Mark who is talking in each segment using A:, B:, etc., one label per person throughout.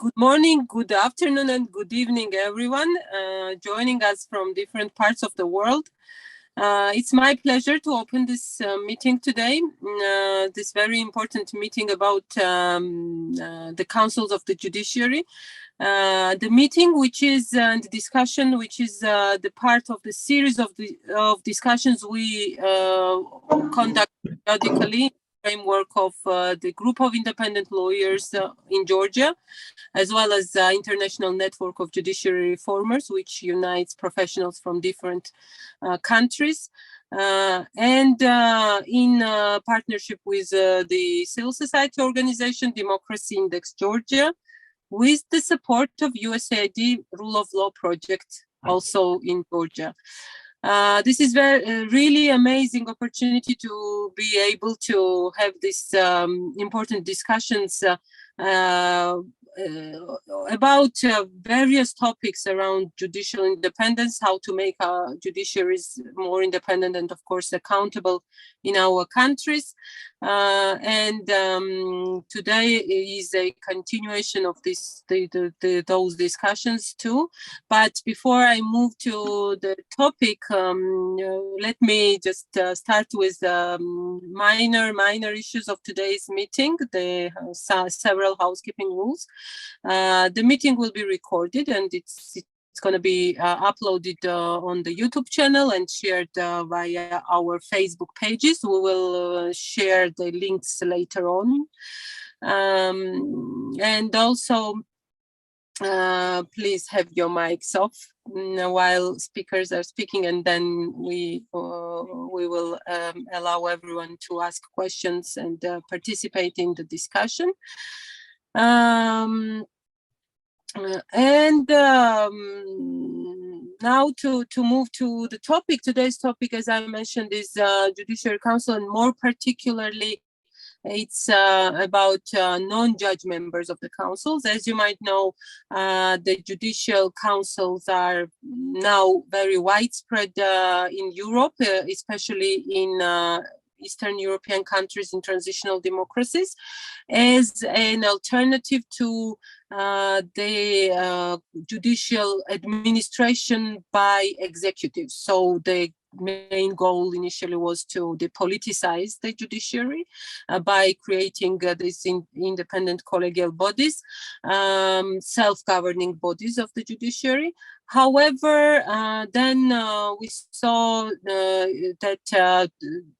A: Good morning, good afternoon, and good evening, everyone joining us from different parts of the world. It's my pleasure to open this meeting today, this very important meeting about the councils of the judiciary. The meeting, which is the discussion, which is the part of the series of discussions we conduct periodically. Framework of the group of independent lawyers in Georgia, as well as the international network of judiciary reformers, which unites professionals from different countries. And in partnership with the civil society organization, Democracy Index Georgia, with the support of USAID Rule of Law project, also in Georgia. This is really amazing opportunity to be able to have these important discussions about various topics around judicial independence, how to make our judiciaries more independent and, of course, accountable in our countries. And today is a continuation of those discussions too. But before I move to the topic, let me just start with minor issues of today's meeting, the several housekeeping rules. The meeting will be recorded and it's going to be uploaded on the YouTube channel and shared via our Facebook pages. We will share the links later on. And also, please have your mics off while speakers are speaking, and then we will allow everyone to ask questions and participate in the discussion. Now to move to the topic. Today's topic, as I mentioned, is Judiciary Council, and more particularly, it's about non-judge members of the councils. As you might know, the judicial councils are now very widespread in Europe, especially in Eastern European countries in transitional democracies, as an alternative to the judicial administration by executives. So the main goal initially was to depoliticize the judiciary by creating these independent collegial bodies, self-governing bodies of the judiciary. However, then we saw that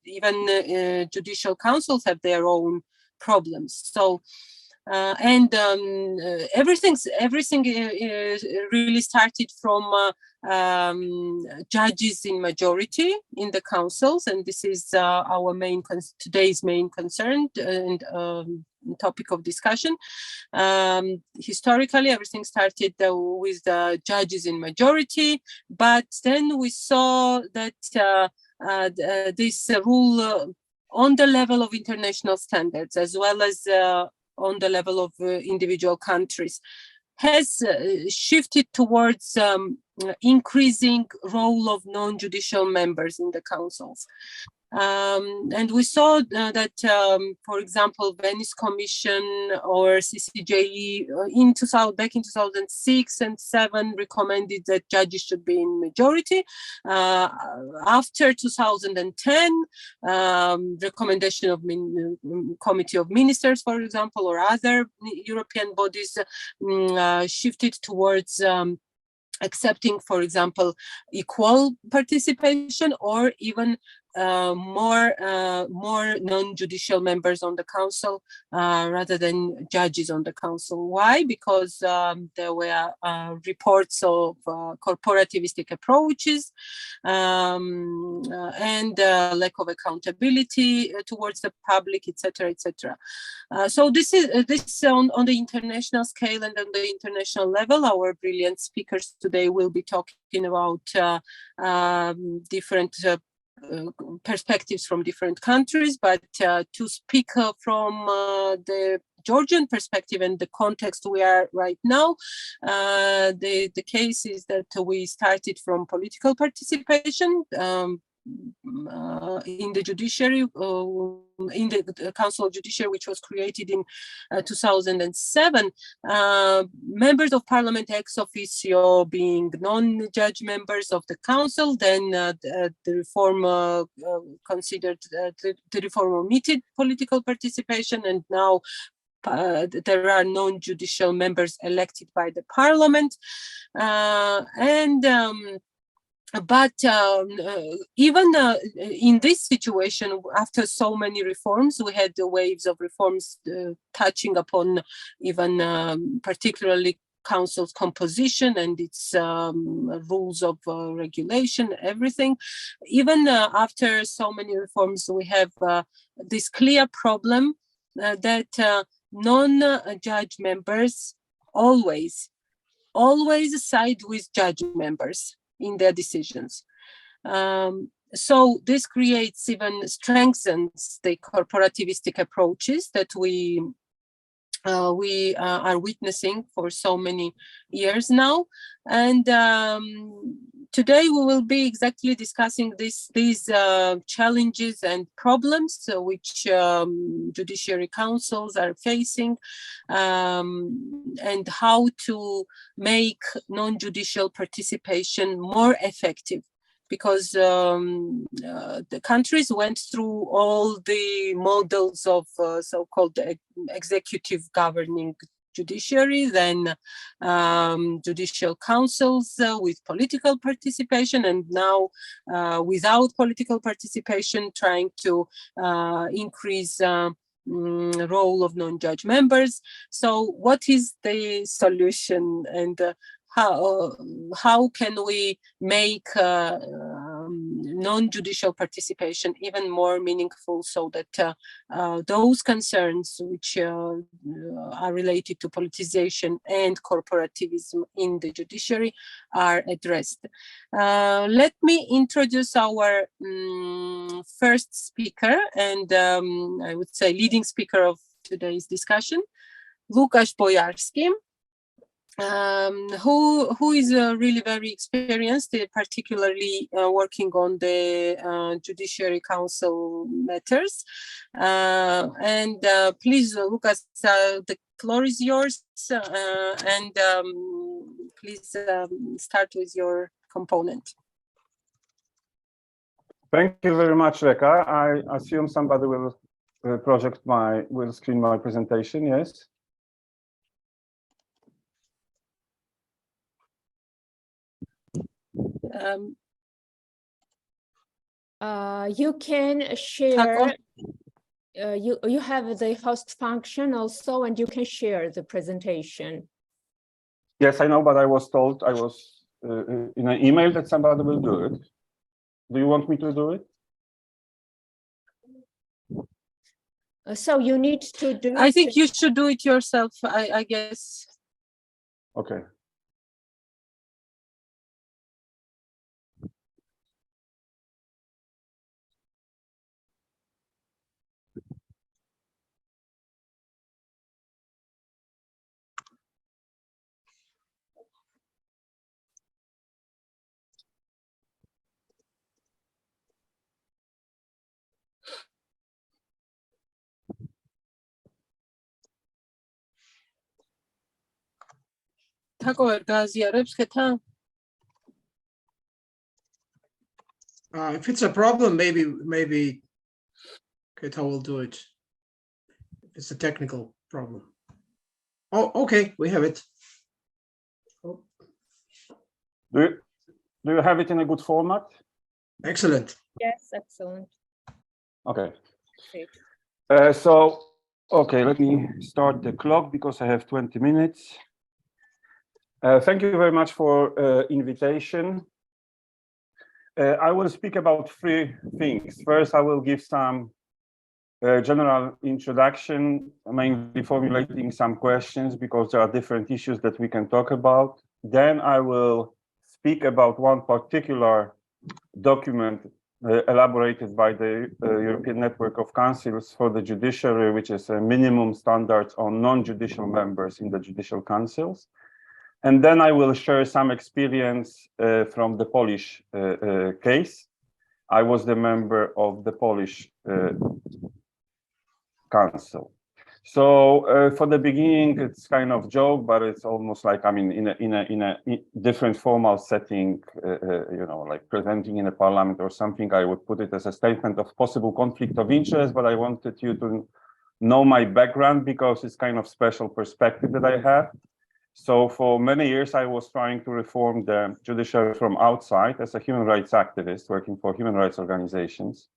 A: even judicial councils have their own problems. So, everything really started from judges in majority in the councils, and this is our today's main concern and topic of discussion. Historically, everything started with judges in majority, but then we saw that this rule on the level of international standards, as well as on the level of individual countries, has shifted towards increasing role of non-judicial members in the councils. And we saw that, for example, Venice Commission or CCJE back in 2006 and 2007 recommended that judges should be in majority. After 2010, recommendation of Committee of Ministers, for example, or other European bodies shifted towards accepting, for example, equal participation or even more non-judicial members on the council rather than judges on the council. Why? Because there were reports of corporativistic approaches and lack of accountability towards the public, etc., etc. So this is on the international scale and on the international level. Our brilliant speakers today will be talking about different perspectives from different countries, but to speak from the Georgian perspective and the context we are right now, the case is that we started from political participation in the judiciary, in the Council of Judiciary, which was created in 2007, members of Parliament ex officio being non-judge members of the Council, then the reform considered the reform omitted political participation, and now there are non-judicial members elected by the Parliament, but even in this situation, after so many reforms, we had the waves of reforms touching upon even particularly Council's composition and its rules of regulation, everything. Even after so many reforms, we have this clear problem that non-judge members always side with judge members in their decisions. So this creates, even strengthens the corporativistic approaches that we are witnessing for so many years now. And today we will be exactly discussing these challenges and problems which judiciary councils are facing, and how to make non-judicial participation more effective. Because the countries went through all the models of so-called executive governing judiciary, then judicial councils with political participation, and now without political participation, trying to increase role of non-judge members. So what is the solution, and how can we make non-judicial participation even more meaningful, so that those concerns which are related to politicization and corporativism in the judiciary are addressed? Let me introduce our first speaker, and I would say leading speaker of today's discussion, Łukasz Bojarski. Who is really very experienced, particularly working on the Judiciary Council matters. And please, Łukasz, the floor is yours, and please start with your component.
B: Thank you very much, Reka. I assume somebody will will screen my presentation, yes?
C: You can share, you have the host function also, and you can share the presentation.
B: Yes, I know, but I was told, I was in an email that somebody will do it. Do you want me to do it?
C: So you need to do
A: I think you should do it yourself, I guess.
B: Okay.
D: If it's a problem, maybe Keta will do it. If it's a technical problem. Oh, okay, we have it. Oh.
B: Do you have it in a good format?
D: Excellent.
C: Yes, excellent.
B: Okay.
C: Great.
B: So, okay, let me start the clock because I have 20 minutes. Thank you very much for invitation. I will speak about three things. First, I will give some general introduction, mainly formulating some questions because there are different issues that we can talk about. Then I will speak about one particular document elaborated by the European Network of Councils for the Judiciary, which is a minimum standards on non-judicial members in the judicial councils. And then I will share some experience from the Polish case. I was the member of the Polish council. So for the beginning, it's kind of joke, but it's almost like, I mean, in a different formal setting, you know, like presenting in a parliament or something, I would put it as a statement of possible conflict of interest, but I wanted you to know my background because it's kind of special perspective that I have. So for many years, I was trying to reform the judiciary from outside as a human rights activist working for human rights organizations.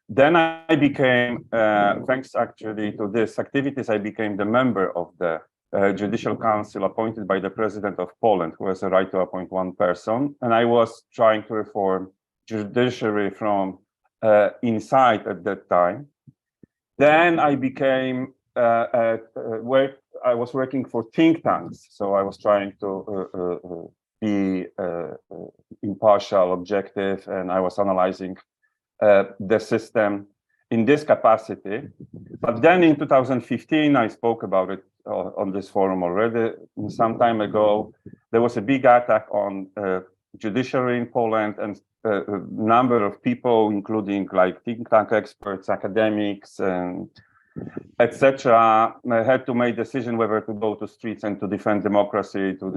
B: Then I became, thanks actually to these activities, I became the member of the Judicial Council appointed by the President of Poland, who has the right to appoint one person. And I was trying to reform judiciary from inside at that time. Then I became, I was working for think tanks. So I was trying to be impartial, objective, and I was analyzing the system in this capacity. But then in 2015, I spoke about it on this forum already. Some time ago, there was a big attack on judiciary in Poland, and a number of people, including like think tank experts, academics, and etc., had to make a decision whether to go to streets and to defend democracy, to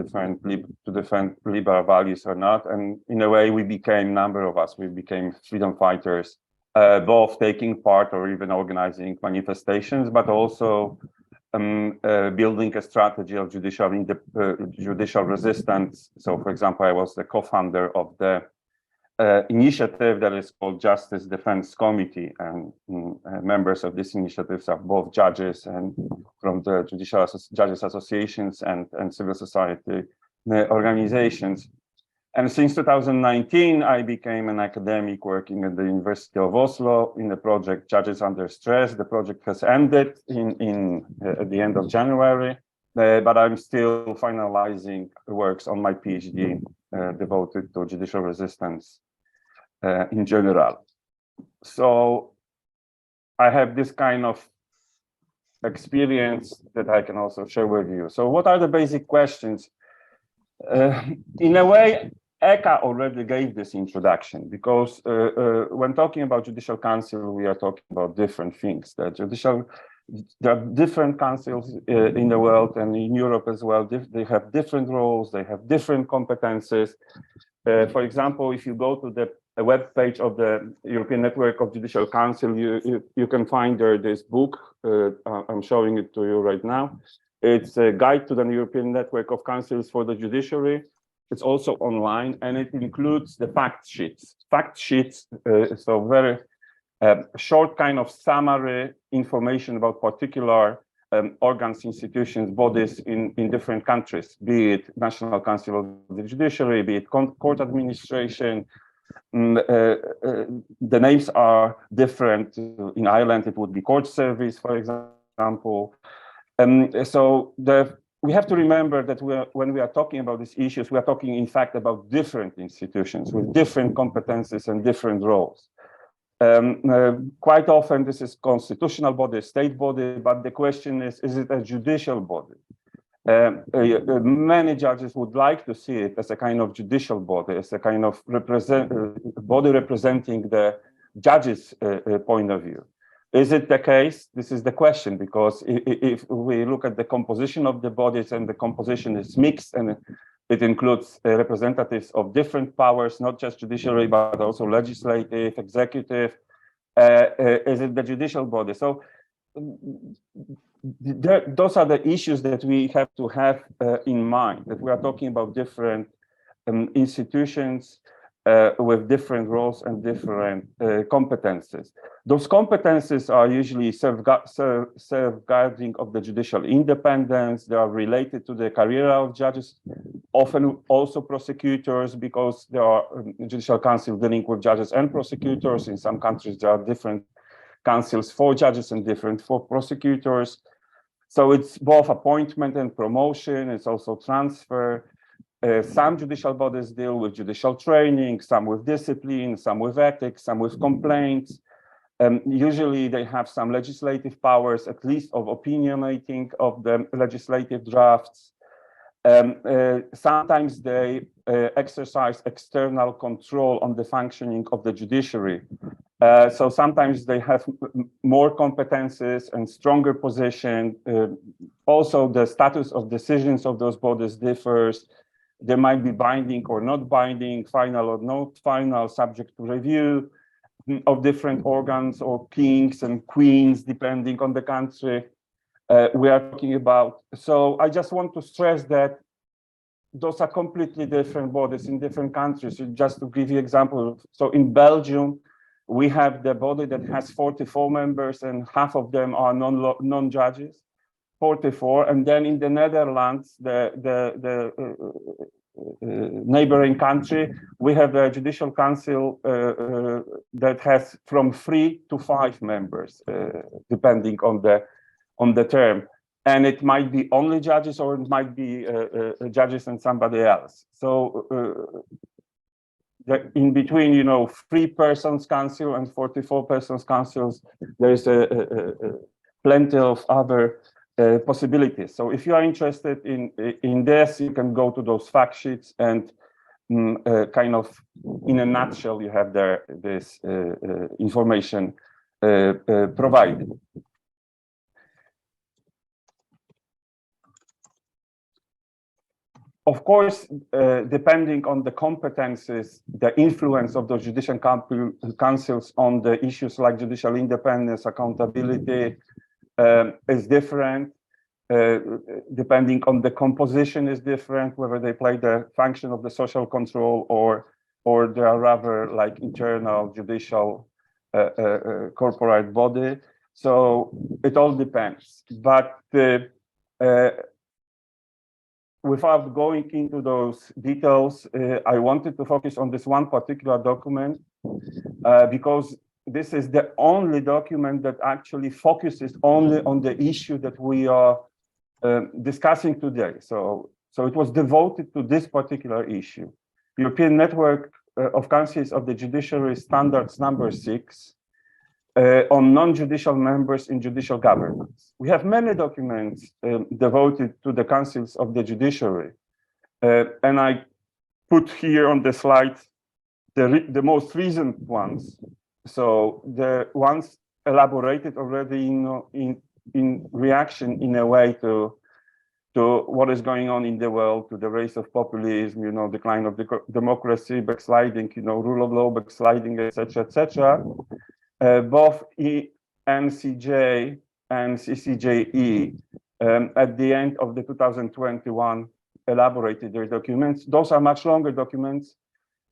B: defend liberal values or not. And in a way, we became, number of us, we became freedom fighters, both taking part or even organizing manifestations, but also building a strategy of judicial resistance. So, for example, I was the co-founder of the initiative that is called Justice Defense Committee, and members of this initiatives are both judges and from the judicial judges associations and civil society organizations. And since 2019, I became an academic working at the University of Oslo in the project Judges Under Stress. The project has ended at the end of January, but I'm still finalizing works on my PhD devoted to judicial resistance in general. So I have this kind of experience that I can also share with you. So what are the basic questions? In a way, Eka already gave this introduction, because when talking about Judicial Council, we are talking about different things. There are different councils in the world and in Europe as well. They have different roles, they have different competences. For example, if you go to the web page of the European Network of Judicial Council, you can find there this book. I'm showing it to you right now. It's a guide to the European Network of Councils for the Judiciary. It's also online, and it includes the fact sheets. Fact sheets, so very short kind of summary information about particular organs, institutions, bodies in different countries, be it National Council of the Judiciary, be it court administration. The names are different. In Ireland, it would be court service, for example. So we have to remember that when we are talking about these issues, we are talking, in fact, about different institutions with different competencies and different roles. Quite often, this is constitutional body, state body, but the question is it a judicial body? Many judges would like to see it as a kind of judicial body, as a kind of body representing the judge's point of view. Is it the case? This is the question, because if we look at the composition of the bodies, and the composition is mixed, and it includes representatives of different powers, not just judiciary, but also legislative, executive. Is it the judicial body? So those are the issues that we have to have in mind, that we are talking about different institutions with different roles and different competences. Those competences are usually safeguarding of the judicial independence. They are related to the career of judges, often also prosecutors, because there are judicial councils dealing with judges and prosecutors. In some countries, there are different councils for judges and different for prosecutors. So it's both appointment and promotion. It's also transfer. Some judicial bodies deal with judicial training, some with discipline, some with ethics, some with complaints. Usually they have some legislative powers, at least of opinionating of the legislative drafts. Sometimes they exercise external control on the functioning of the judiciary. So sometimes they have more competences and stronger position. Also, the status of decisions of those bodies differs. They might be binding or not binding, final or not final, subject to review of different organs or kings and queens, depending on the country we are talking about. So I just want to stress that those are completely different bodies in different countries. Just to give you an example, so in Belgium, we have the body that has 44 members and half of them are non-judges, 44. And then in the Netherlands, the neighboring country, we have a judicial council that has from 3 to 5 members, depending on the term. And it might be only judges or it might be judges and somebody else. So in between, 3 persons council and 44 persons councils, there's plenty of other possibilities. So if you are interested in this, you can go to those fact sheets and kind of in a nutshell, you have there this information provided. Of course, depending on the competences, the influence of those judicial councils on the issues like judicial independence, accountability is different. Depending on the composition is different, whether they play the function of the social control or they are rather like internal judicial corporate body. So it all depends. But without going into those details, I wanted to focus on this one particular document because this is the only document that actually focuses only on the issue that we are discussing today. So it was devoted to this particular issue. European Network of Councils of the Judiciary Standards number 6 on non-judicial members in judicial governance. We have many documents devoted to the councils of the judiciary. And I put here on the slide the most recent ones. So the ones elaborated already in reaction in a way to what is going on in the world, to the rise of populism, decline of the democracy, backsliding, rule of law, backsliding, etc., etc. Both NCJ and CCJE at the end of the 2021 elaborated their documents. Those are much longer documents,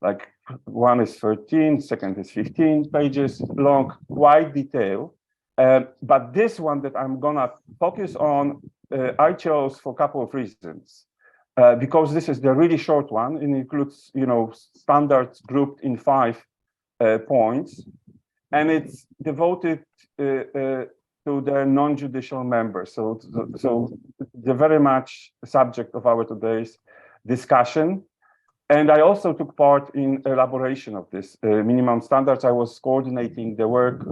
B: like one is 13, second is 15 pages long, quite detailed. But this one that I'm gonna focus on, I chose for a couple of reasons. Because this is the really short one, and includes, standards grouped in 5 points. And it's devoted to the non-judicial members. So they're very much the subject of our today's discussion. And I also took part in elaboration of this minimum standards. I was coordinating the work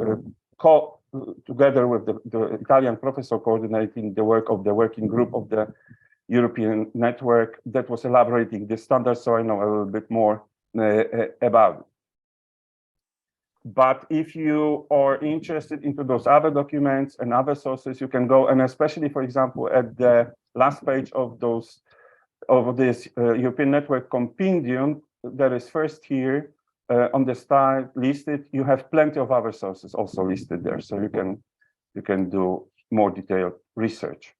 B: together with the Italian professor coordinating the work of the working group of the European network that was elaborating the standards. So I know a little bit more about it. But if you are interested into those other documents and other sources, you can go, and especially, for example, at the last page of this European Network Compendium that is first here on the slide listed, you have plenty of other sources also listed there, so you can do more detailed research.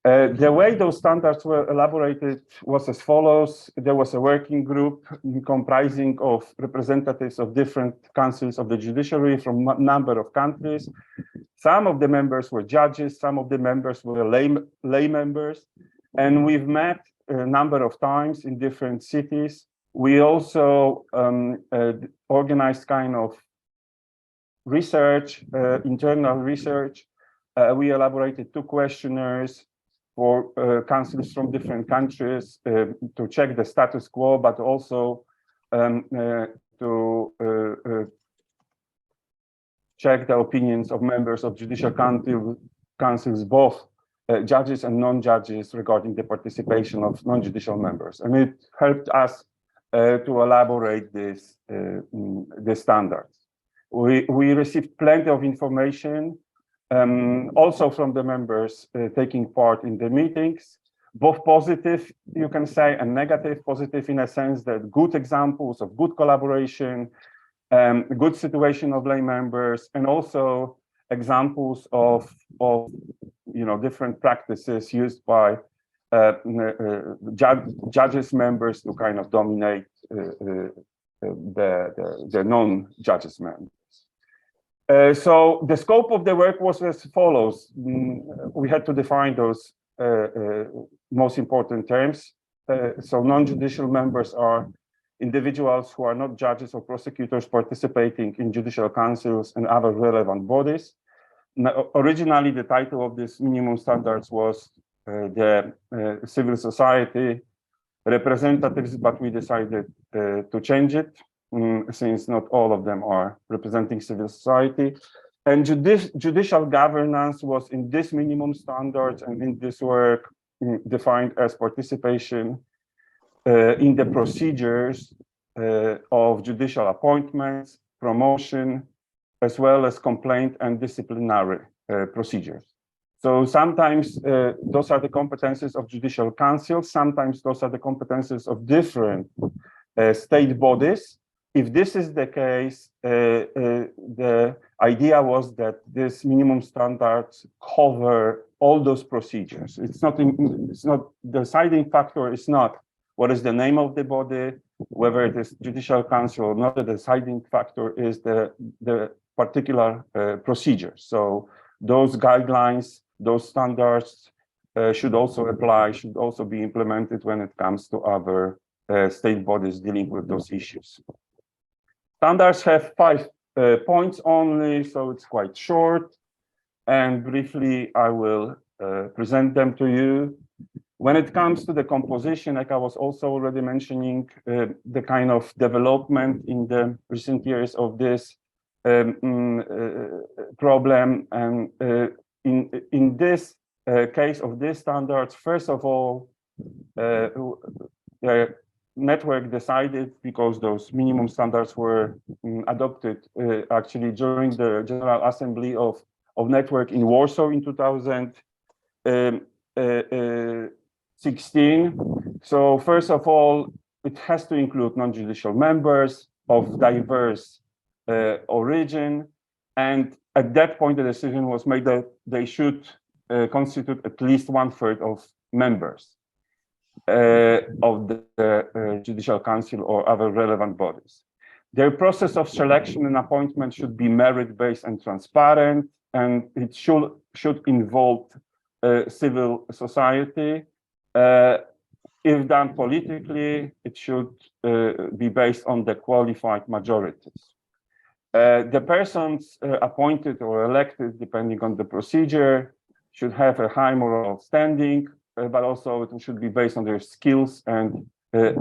B: The way those standards were elaborated was as follows. There was a working group comprising of representatives of different councils of the judiciary from a number of countries. Some of the members were judges, some of the members were lay members, and we've met a number of times in different cities. We also organized kind of research, internal research. We elaborated 2 questionnaires for councils from different countries to check the status quo, but also to check the opinions of members of judicial councils, both judges and non-judges regarding the participation of non-judicial members. And it helped us to elaborate this, the standards. We received plenty of information, also from the members taking part in the meetings, both positive, you can say, and negative. Positive in a sense that good examples of good collaboration, good situation of lay members, and also examples of different practices used by judges members to kind of dominate the non-judges members. So the scope of the work was as follows. We had to define those most important terms. So non-judicial members are individuals who are not judges or prosecutors participating in judicial councils and other relevant bodies. Now, originally, the title of this minimum standards was the civil society representatives, but we decided to change it since not all of them are representing civil society. And judicial governance was in this minimum standards and in this work defined as participation in the procedures of judicial appointments, promotion, as well as complaint and disciplinary procedures. So sometimes those are the competences of judicial councils, sometimes those are the competences of different state bodies. If this is the case, the idea was that this minimum standards cover all those procedures. It's not the deciding factor is not what is the name of the body, whether it is judicial council or not. The deciding factor is the particular procedure. So those guidelines, those standards should also apply, should also be implemented when it comes to other state bodies dealing with those issues. Standards have 5 points only, so it's quite short. And briefly, I will present them to you. When it comes to the composition, like I was also already mentioning, the kind of development in the recent years of this problem. And in this case of these standards, first of all, the network decided, because those minimum standards were adopted actually during the General Assembly of Network in Warsaw in 2016. So first of all, it has to include non-judicial members of diverse origin. And at that point, the decision was made that they should constitute at least 1/3 of members of the Judicial Council or other relevant bodies. Their process of selection and appointment should be merit-based and transparent, and it should involve civil society. If done politically, it should be based on the qualified majorities. The persons appointed or elected, depending on the procedure, should have a high moral standing, but also it should be based on their skills and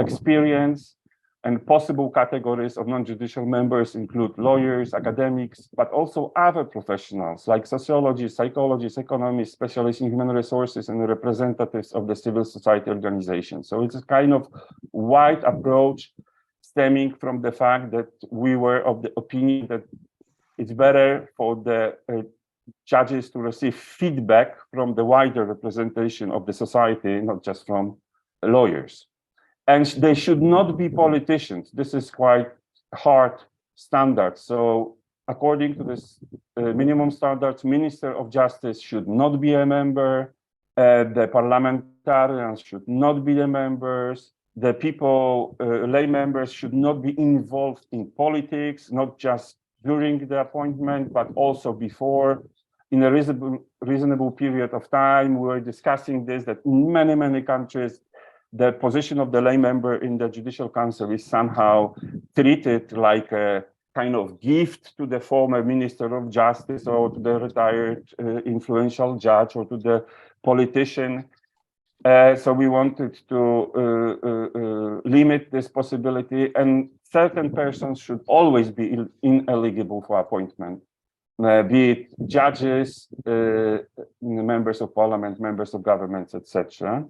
B: experience. And possible categories of non-judicial members include lawyers, academics, but also other professionals like sociologists, psychologists, economists, specialists in human resources, and representatives of the civil society organizations. So it's a kind of wide approach stemming from the fact that we were of the opinion that it's better for the judges to receive feedback from the wider representation of the society, not just from lawyers. And they should not be politicians. This is quite hard standard. So according to this minimum standards, Minister of Justice should not be a member. The parliamentarians should not be the members. The people, lay members should not be involved in politics, not just during the appointment, but also before. In a reasonable period of time, we were discussing this, that in many, many countries, the position of the lay member in the Judicial Council is somehow treated like a kind of gift to the former Minister of Justice or to the retired influential judge or to the politician. So we wanted to limit this possibility, and certain persons should always be ineligible for appointment be it judges, members of parliament, members of governments, etc.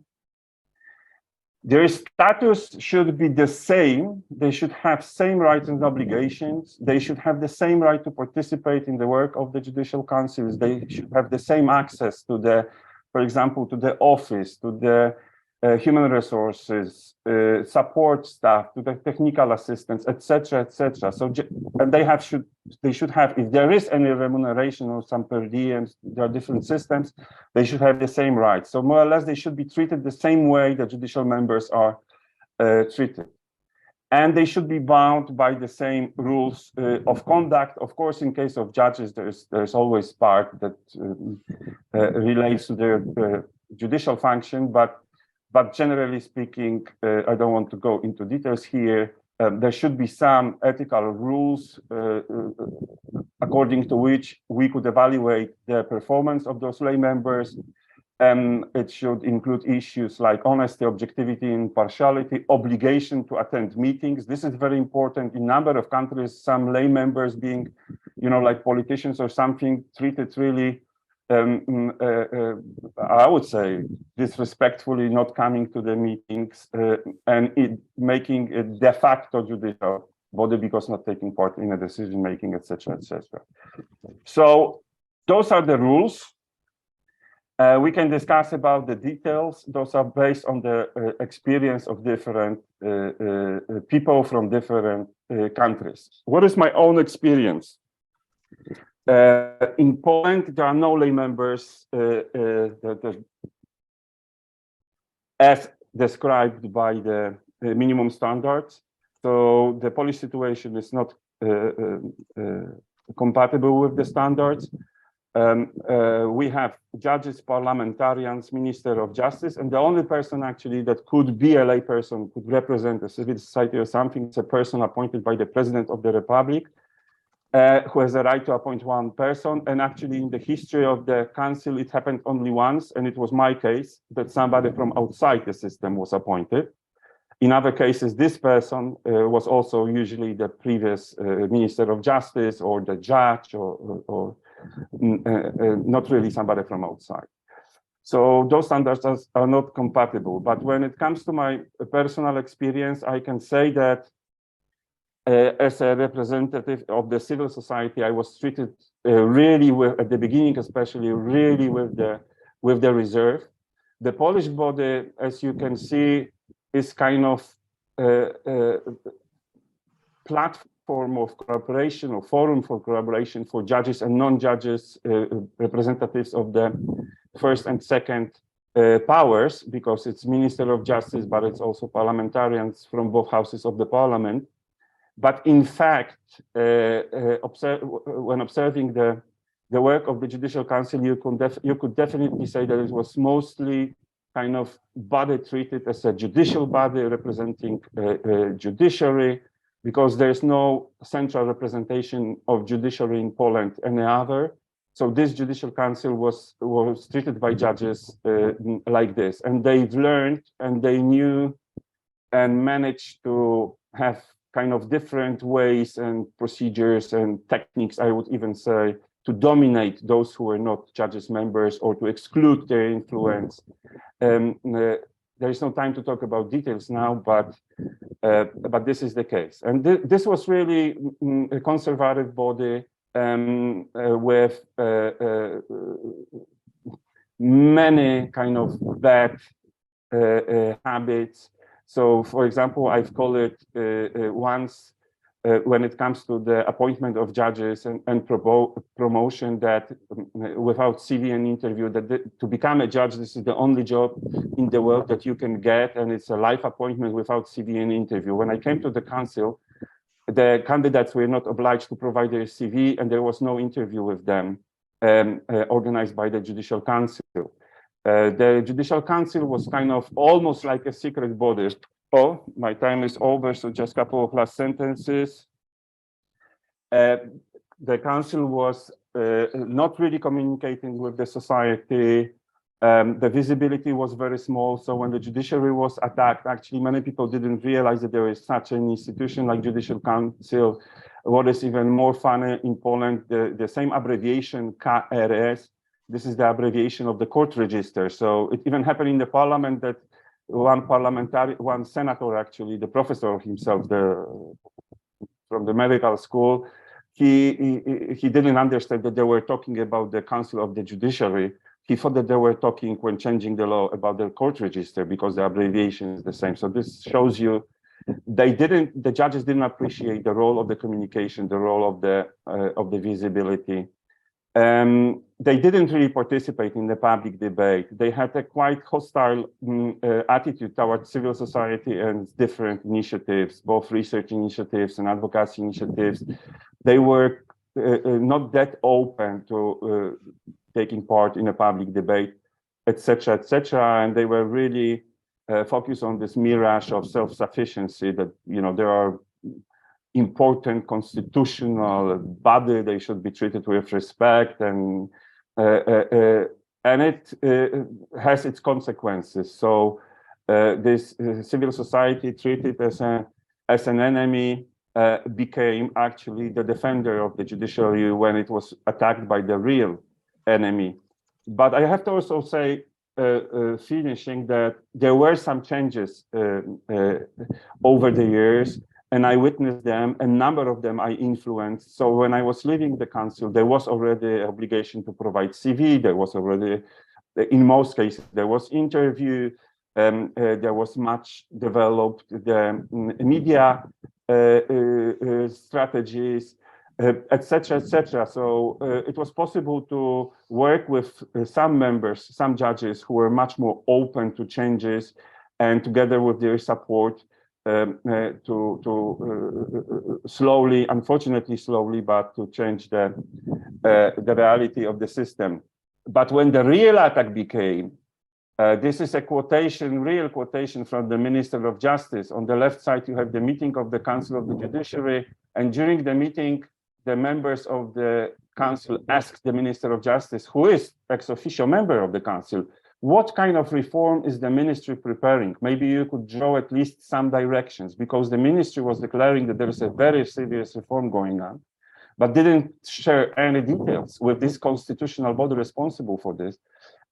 B: Their status should be the same. They should have same rights and obligations. They should have the same right to participate in the work of the judicial councils. They should have the same access to the, for example, to the office, to the human resources, support staff, to the technical assistance, etc., etc. So, and they should have, if there is any remuneration or some per diem, there are different systems, they should have the same rights. So more or less, they should be treated the same way the judicial members are treated. And they should be bound by the same rules of conduct. Of course, in case of judges, there's always part that relates to their judicial function, but generally speaking, I don't want to go into details here. There should be some ethical rules according to which we could evaluate the performance of those lay members. It should include issues like honesty, objectivity, impartiality, obligation to attend meetings. This is very important. In a number of countries, some lay members being, like politicians or something, treated really, I would say, disrespectfully, not coming to the meetings and making it de facto judicial body because not taking part in a decision making, etc., etc. So those are the rules. We can discuss about the details. Those are based on the experience of different people from different countries. What is my own experience? In Poland, there are no lay members as described by the minimum standards. So the Polish situation is not compatible with the standards. We have judges, parliamentarians, Minister of Justice, and the only person actually that could be a lay person, could represent a civil society or something, is a person appointed by the President of the Republic, who has a right to appoint one person. And actually in the history of the council, it happened only once, and it was my case, that somebody from outside the system was appointed. In other cases, this person was also usually the previous Minister of Justice or the judge or not really somebody from outside. So those standards are not compatible. But when it comes to my personal experience, I can say that as a representative of the civil society, I was treated really at the beginning, especially really with the reserve. The Polish body, as you can see, is kind of platform of cooperation or forum for collaboration for judges and non-judges, representatives of the first and second powers, because it's Minister of Justice, but it's also parliamentarians from both houses of the parliament. But in fact, when observing the work of the Judicial Council, you could definitely say that it was mostly kind of body treated as a judicial body representing judiciary, because there's no central representation of judiciary in Poland any other. So this Judicial Council was treated by judges like this, and they've learned and they knew and managed to have kind of different ways and procedures and techniques, I would even say, to dominate those who were not judges members or to exclude their influence. There is no time to talk about details now, but this is the case. And this was really a conservative body with many kind of bad habits. So, for example, I've called it once when it comes to the appointment of judges and promotion, that without CV and interview, that to become a judge, this is the only job in the world that you can get, and it's a life appointment without CV and interview. When I came to the council, the candidates were not obliged to provide their CV, and there was no interview with them organized by the Judicial Council. The Judicial Council was kind of almost like a secret body. Oh, my time is over, so just a couple of last sentences. The council was not really communicating with the society. The visibility was very small. So when the judiciary was attacked, actually many people didn't realize that there is such an institution like Judicial Council. what is even more funny in Poland, the same abbreviation KRS, this is the abbreviation of the court register. So it even happened in the parliament that one senator, actually, the professor himself, from the medical school, he didn't understand that they were talking about the Council of the Judiciary. He thought that they were talking, when changing the law, about the court register, because the abbreviation is the same. So this shows you the judges didn't appreciate the role of the communication, the role of the visibility. They didn't really participate in the public debate. They had a quite hostile attitude towards civil society and different initiatives, both research initiatives and advocacy initiatives. They were not that open to taking part in a public debate, etc., etc. And they were really focused on this mirage of self-sufficiency, that, you know, there are important constitutional body, they should be treated with respect, and it has its consequences. So this civil society, treated as an enemy, became actually the defender of the judiciary when it was attacked by the real enemy. But I have to also say, finishing, that there were some changes over the years, and I witnessed them. A number of them I influenced. So when I was leaving the council, there was already an obligation to provide CV. There was already, in most cases, there was interview. There was much developed the media strategies, etc., etc. So it was possible to work with some members, some judges who were much more open to changes, and together with their support, to slowly, unfortunately slowly, but to change the reality of the system. But when the real attack became, this is a quotation, real quotation from the Minister of Justice. On the left side, you have the meeting of the Council of the Judiciary, and during the meeting, the members of the council asked the Minister of Justice, who is ex officio member of the council, what kind of reform is the ministry preparing? Maybe you could draw at least some directions, because the ministry was declaring that there is a very serious reform going on, but didn't share any details with this constitutional body responsible for this.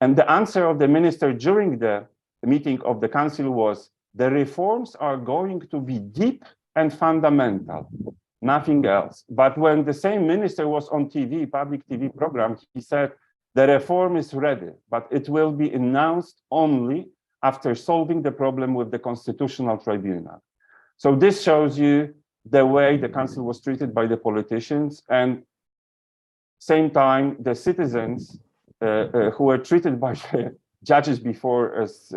B: And the answer of the minister during the meeting of the council was, the reforms are going to be deep and fundamental, nothing else. But when the same minister was on TV, public TV program, he said, the reform is ready, but it will be announced only after solving the problem with the Constitutional Tribunal. So this shows you the way the council was treated by the politicians, and same time, the citizens who were treated by the judges before as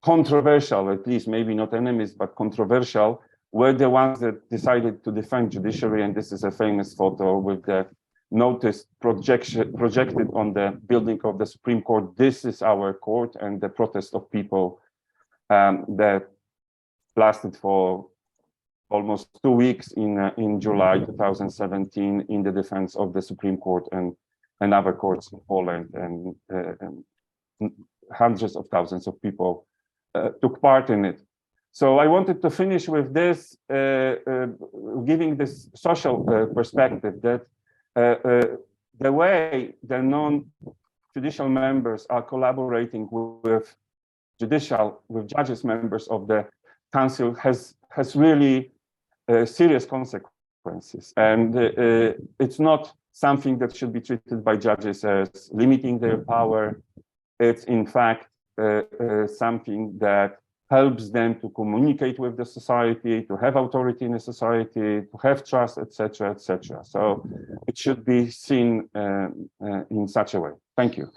B: controversial, at least maybe not enemies, but controversial, were the ones that decided to defend judiciary. And this is a famous photo with the notice projected on the building of the Supreme Court. This is our court, and the protest of people that lasted for almost 2 weeks in July 2017 in the defense of the Supreme Court and other courts in Poland, and hundreds of thousands of people took part in it. So I wanted to finish with this, giving this social perspective, that the way the non-judicial members are collaborating with judges members of the council has really serious consequences. And it's not something that should be treated by judges as limiting their power. It's in fact something that helps them to communicate with the society, to have authority in the society, to have trust, etc., etc. So it should be seen in such a way. Thank you.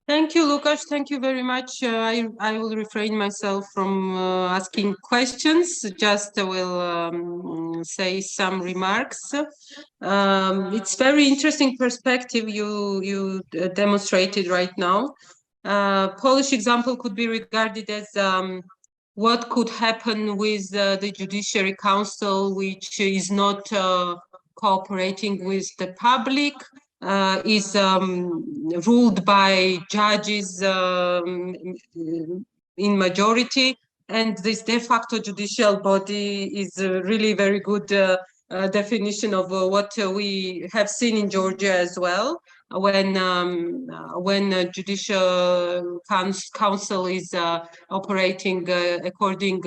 A: Thank you, Lukasz. Thank you very much. I will refrain myself from asking questions. Just will say some remarks. It's very interesting perspective you demonstrated right now. Polish example could be regarded as what could happen with the Judiciary Council, which is not cooperating with the public, is ruled by judges in majority, And this de facto judicial body is really very good definition of what we have seen in Georgia as well. When judicial council is operating according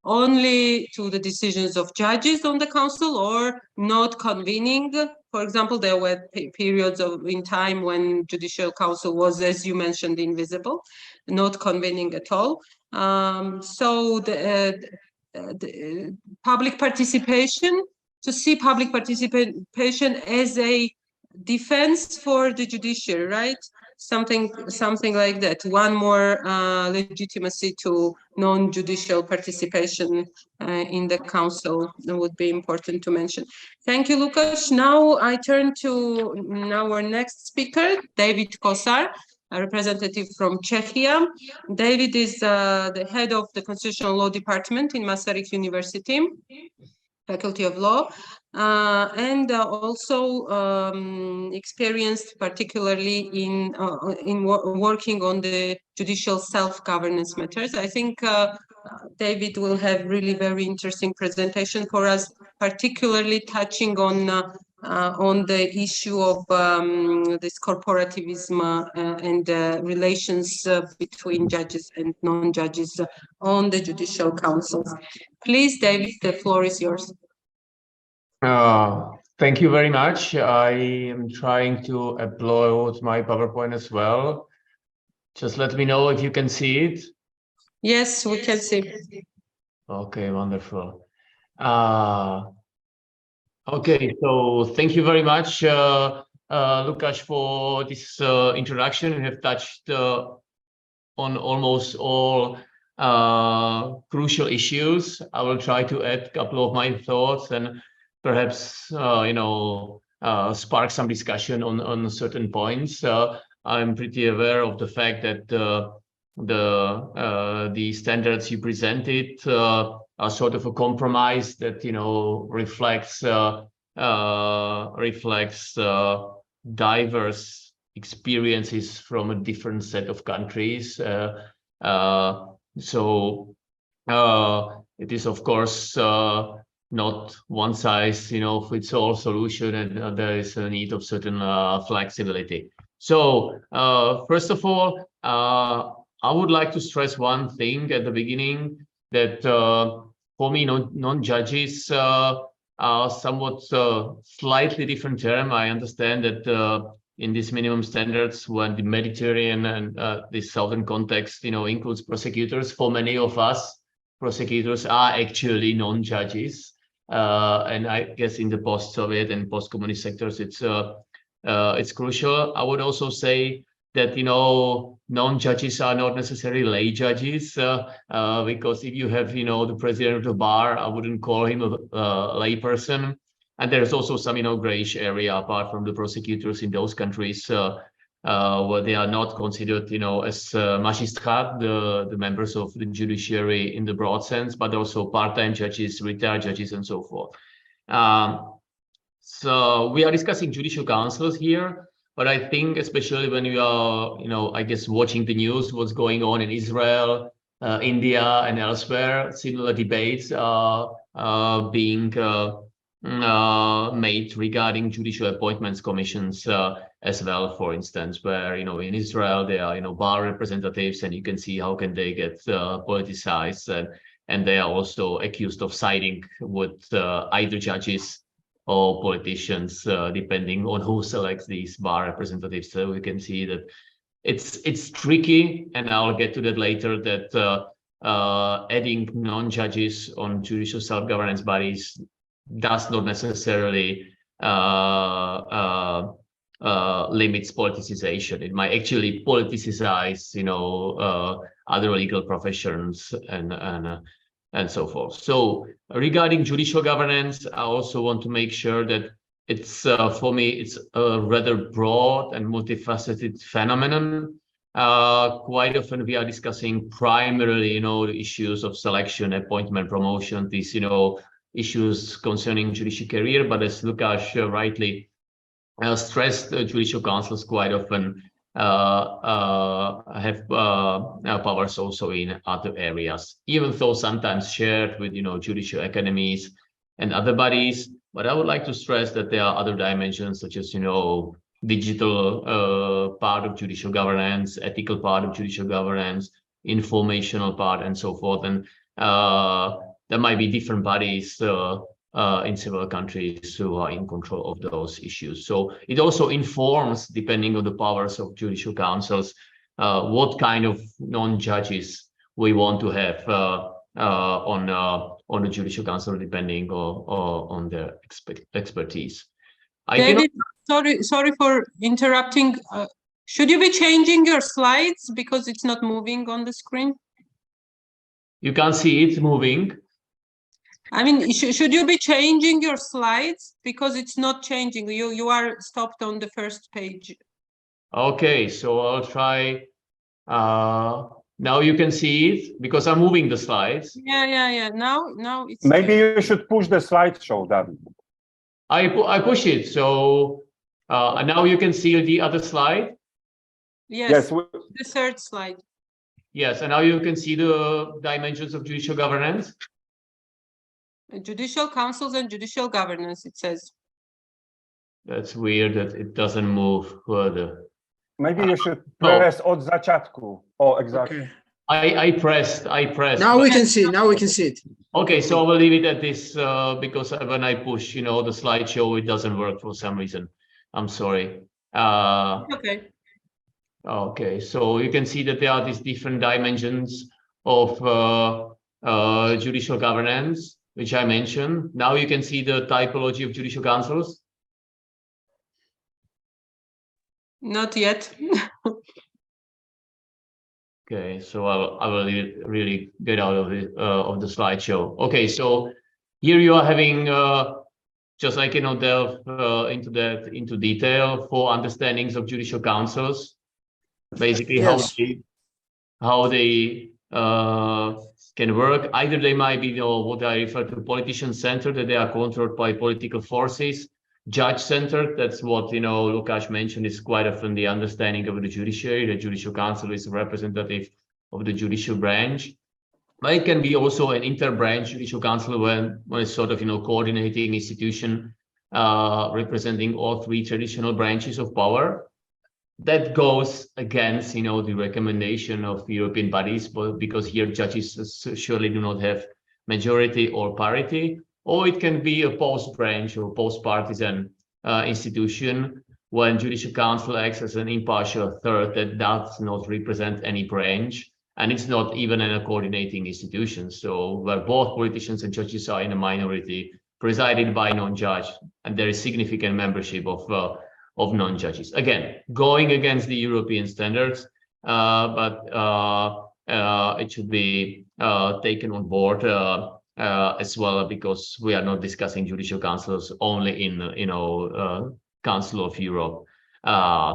A: only to the decisions of judges on the council or not convening. For example, there were periods in time when judicial council was, as you mentioned, invisible, not convening at all. So the public participation, to see public participation as a defense for the judiciary, right? Something like that. One more legitimacy to non-judicial participation in the council would be important to mention. Thank you, Lukasz. Now I turn to our next speaker, David Kosar, a representative from Czechia. David is the head of the Constitutional Law Department in Masaryk University, Faculty of Law, and also experienced particularly in working on the judicial self-governance matters. I think David will have really very interesting presentation for us, particularly touching on the issue of this corporativism and relations between judges and non-judges on the judicial councils. Please, David, the floor is yours.
E: Thank you very much. I am trying to upload my PowerPoint as well. Just let me know if you can see it.
A: Yes, we can see.
E: Okay, wonderful. Okay, so thank you very much, Lukasz, for this introduction. You have touched on almost all crucial issues. I will try to add a couple of my thoughts and perhaps spark some discussion on certain points. I'm pretty aware of the fact that the standards you presented are sort of a compromise that reflects diverse experiences from a different set of countries. So it is, of course, not one size fits all solution, and there is a need of certain flexibility. So first of all, I would like to stress one thing at the beginning, that for me, non-judges are somewhat slightly different term. I understand that in these minimum standards, when the Mediterranean and the southern context, includes prosecutors, for many of us, prosecutors are actually non-judges. And I guess in the post-Soviet and post-communist sectors, it's crucial. I would also say that non-judges are not necessarily lay judges, because if you have the president of the bar, I wouldn't call him a lay person. And there's also some grayish area apart from the prosecutors in those countries where they are not considered as magistrat, the members of the judiciary in the broad sense, but also part-time judges, retired judges, and so forth. So we are discussing judicial councils here. But I think, especially when you are, I guess, watching the news, what's going on in Israel, India, and elsewhere, similar debates are being made regarding judicial appointments commissions as well, for instance, where, in Israel, there are, bar representatives, and you can see how can they get politicized, and they are also accused of siding with either judges or politicians, depending on who selects these bar representatives. So we can see that it's tricky, and I'll get to that later, that adding non-judges on judicial self-governance bodies does not necessarily limits politicization. It might actually politicize, other legal professions and so forth. So regarding judicial governance, I also want to make sure that it's, for me, it's a rather broad and multifaceted phenomenon. Quite often we are discussing primarily, the issues of selection, appointment, promotion, these, issues concerning judicial career. But as Lukasz rightly stressed, judicial councils quite often have powers also in other areas, even though sometimes shared with judicial academies and other bodies. But I would like to stress that there are other dimensions, such as digital part of judicial governance, ethical part of judicial governance, informational part, and so forth. And there might be different bodies in several countries who are in control of those issues. So it also informs, depending on the powers of judicial councils, what kind of non-judges we want to have on the judicial council, depending on their expertise.
A: David, sorry for interrupting. Should you be changing your slides because it's not moving on the screen?
E: You can't see it moving.
A: I mean, should you be changing your slides because it's not changing? You are stopped on the first page.
E: Okay, so I'll try. Now you can see it because I'm moving the slides.
A: Yeah. Now it's
B: Maybe you should push the slideshow, David.
E: I push it, so now you can see the other slide.
A: Yes, the third slide.
E: Yes, and now you can see the dimensions of judicial governance.
A: Judicial councils and judicial governance, it says.
E: That's weird that it doesn't move further.
B: Maybe you should press od zaczatku. Oh, exactly.
D: Okay.
E: I pressed.
D: Now we can see. Now we can see it.
E: Okay, so I will leave it at this because when I push, the slideshow, it doesn't work for some reason. I'm sorry.
A: Okay.
E: Okay, so you can see that there are these different dimensions of judicial governance, which I mentioned. Now you can see the typology of judicial councils.
A: Not yet.
E: Okay, so I will really get out of the slideshow. Okay, so here you are having just I cannot delve into detail, 4 understandings of judicial councils. Basically,
D: Yes.
E: how they can work. Either they might be what I refer to politician-centered, that they are controlled by political forces. Judge-centered, that's what Lukáš mentioned, is quite often the understanding of the judiciary. The judicial council is a representative of the judicial branch. But it can be also an inter-branch judicial council when it's sort of coordinating institution representing all 3 traditional branches of power. That goes against the recommendation of European bodies, because here judges surely do not have majority or parity. Or it can be a post-branch or post-partisan institution when judicial council acts as an impartial third that does not represent any branch, and it's not even a coordinating institution. So where both politicians and judges are in a minority, presided by non-judge, and there is significant membership of non-judges. Again, going against the European standards, but it should be taken on board as well, because we are not discussing judicial councils only in Council of Europe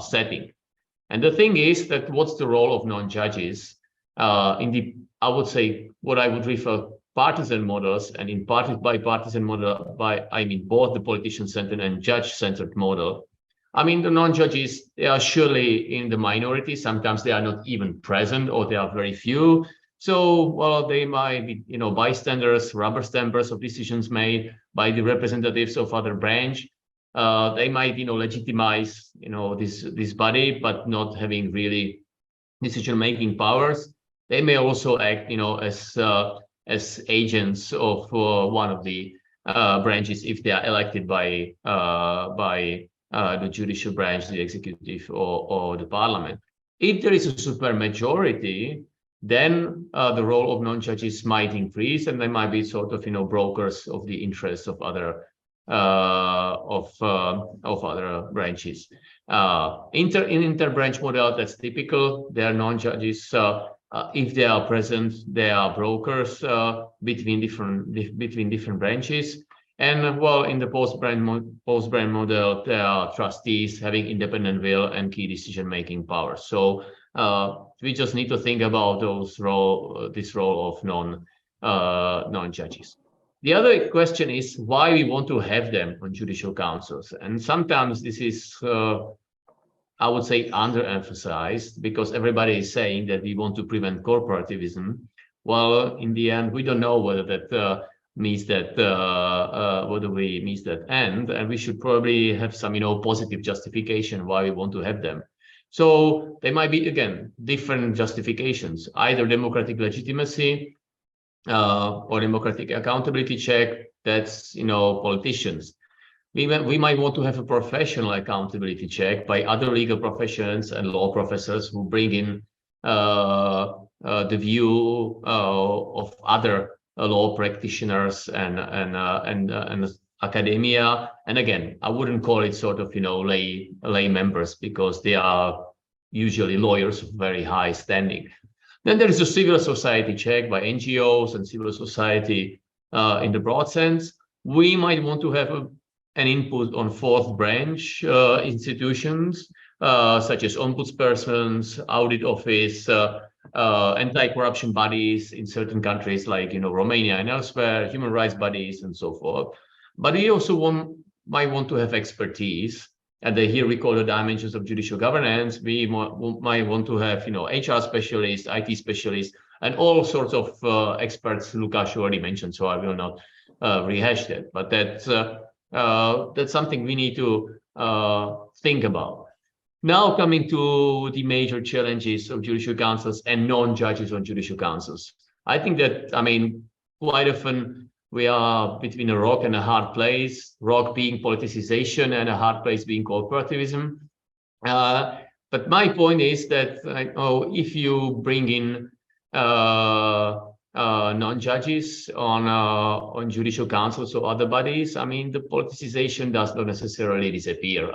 E: setting. And the thing is that what's the role of non-judges in the, I would say, what I would refer partisan models, and in by partisan model, I mean both the politician-centered and judge-centered model. I mean, the non-judges, they are surely in the minority. Sometimes they are not even present, or they are very few. So, well, they might be, bystanders, rubber stampers of decisions made by the representatives of other branch. They might, legitimize, this body, but not having really decision-making powers. They may also act, as agents of one of the branches if they are elected by the judicial branch, the executive, or the parliament. If there is a supermajority, then the role of non-judges might increase, and they might be sort of, brokers of the interests of other other branches. In inter-branch model, that's typical. There are non-judges. If they are present, they are brokers between different branches. And well, in the post-branch model, there are trustees having independent will and key decision-making power. So we just need to think about this role of non-judges. The other question is why we want to have them on judicial councils. And sometimes this is I would say, underemphasized, because everybody is saying that we want to prevent corporativism. Well, in the end, we don't know whether that means that whether we means that end, and we should probably have some, positive justification why we want to have them. So they might be, again, different justifications, either democratic legitimacy or democratic accountability check. That's, politicians. We might want to have a professional accountability check by other legal professions and law professors who bring in the view of other law practitioners and academia. And again, I wouldn't call it sort of, lay members, because they are usually lawyers of very high standing. Then there is a civil society check by NGOs and civil society in the broad sense. We might want to have an input on fourth branch institutions, such as ombudspersons, audit office, anti-corruption bodies in certain countries like Romania and elsewhere, human rights bodies and so forth. But we also might want to have expertise, and here we call the dimensions of judicial governance. We might want to have HR specialists, IT specialists, and all sorts of experts Lukasz already mentioned, so I will not rehash that. But that's something we need to think about. Now coming to the major challenges of judicial councils and non-judges on judicial councils. I think that, quite often we are between a rock and a hard place, rock being politicization and a hard place being corporativism. But my point is that if you bring in non-judges on judicial councils or other bodies, the politicization does not necessarily disappear.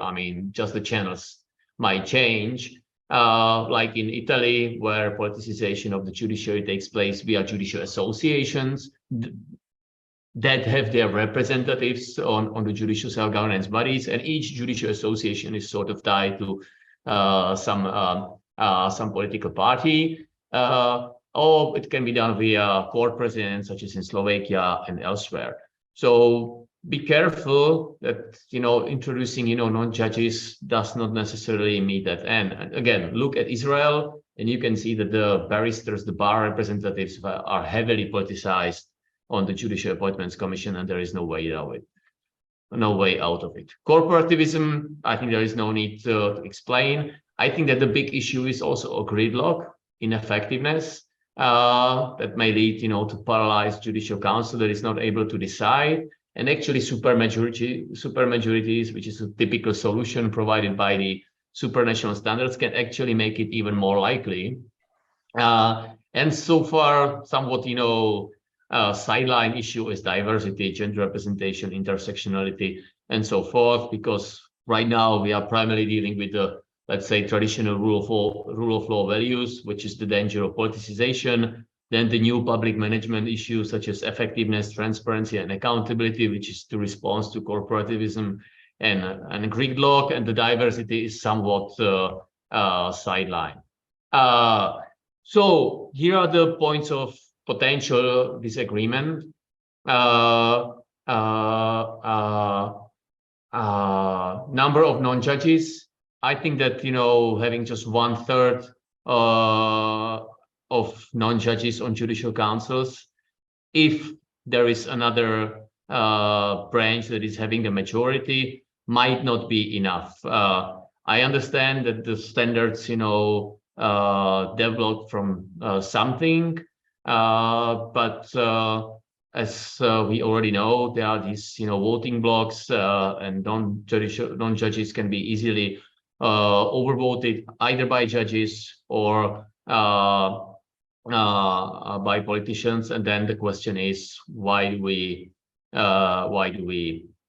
E: Just the channels might change, like in Italy, where politicization of the judiciary takes place via judicial associations that have their representatives on the judicial self-governance bodies, and each judicial association is sort of tied to some political party, or it can be done via court presidents, such as in Slovakia and elsewhere. So be careful that introducing non-judges does not necessarily meet that end. And again, look at Israel, and you can see that the barristers, the bar representatives, are heavily politicized on the Judicial Appointments Commission, and there is no way out of it. Corporativism, I think there is no need to explain. I think that the big issue is also a gridlock, ineffectiveness, that may lead to paralyzed judicial council that is not able to decide. And actually supermajorities, which is a typical solution provided by the supranational standards, can actually make it even more likely. And so far, somewhat, sideline issue is diversity, gender representation, intersectionality, and so forth, because right now we are primarily dealing with the, let's say, traditional rule of law values, which is the danger of politicization. Then the new public management issues such as effectiveness, transparency, and accountability, which is the response to corporativism and gridlock, and the diversity is somewhat sidelined. So here are the points of potential disagreement. Number of non-judges. I think that having just 1/3 of non-judges on judicial councils, if there is another branch that is having a majority, might not be enough. I understand that the standards, developed from something, but as we already know, there are these, voting blocks, and non-judges can be easily overvoted either by judges or by politicians, and then the question is, why do we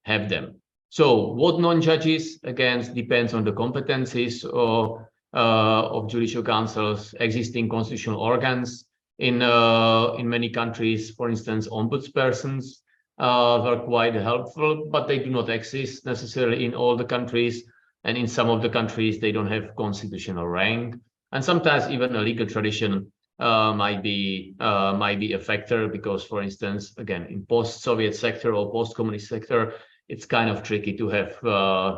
E: have them? So what non-judges, again, depends on the competencies of judicial councils, existing constitutional organs. In many countries, for instance, ombudspersons are quite helpful, but they do not exist necessarily in all the countries, and in some of the countries they don't have constitutional rank, and sometimes even a legal tradition might be a factor, because, for instance, again, in post-Soviet sector or post-communist sector, it's kind of tricky to have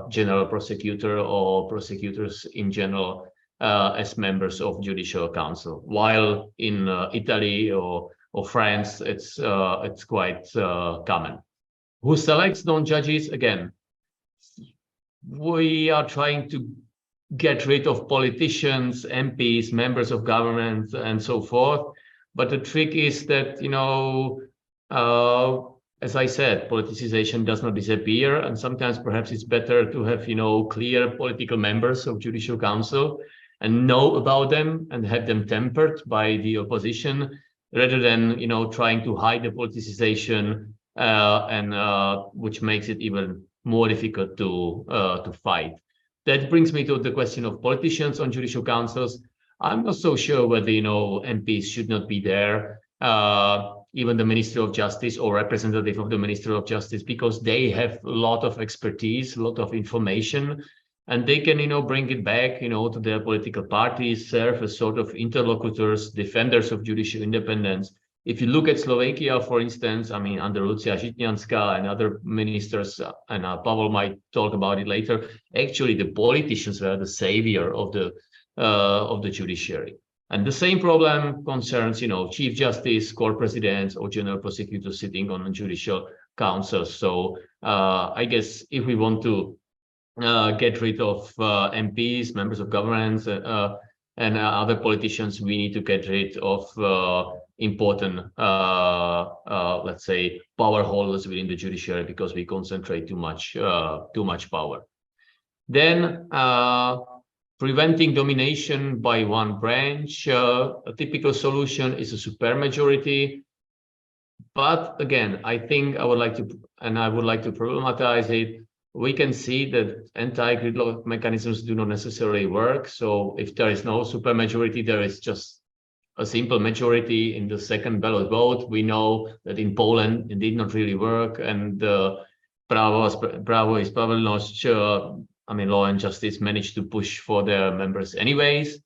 E: general prosecutor or prosecutors in general as members of Judicial Council. While in Italy or France, it's quite common. Who selects non-judges? Again, we are trying to get rid of politicians, MPs, members of government, and so forth. But the trick is that, as I said, politicization does not disappear, and sometimes perhaps it's better to have, clear political members of Judicial Council and know about them and have them tempered by the opposition, rather than, trying to hide the politicization, and which makes it even more difficult to fight. That brings me to the question of politicians on judicial councils. I'm not so sure whether, MPs should not be there, even the Minister of Justice or representative of the Minister of Justice, because they have a lot of expertise, a lot of information, and they can, bring it back, to their political parties, serve as sort of interlocutors, defenders of judicial independence. If you look at Slovakia, for instance, under Lucia Žitňanská and other ministers, and Pavel might talk about it later, actually the politicians were the savior of the judiciary. And the same problem concerns, Chief Justice, court presidents, or general prosecutors sitting on the judicial council. So I guess if we want to get rid of MPs, members of governments, and other politicians, we need to get rid of important, let's say, power holders within the judiciary, because we concentrate too much power. Then preventing domination by one branch. A typical solution is a supermajority. But again, I think I would like to problematize it. We can see that anti-gridlock mechanisms do not necessarily work. So if there is no supermajority, there is just a simple majority in the second ballot vote. We know that in Poland it did not really work, and Prawo i Sprawiedliwość, Law and Justice, managed to push for their members anyways.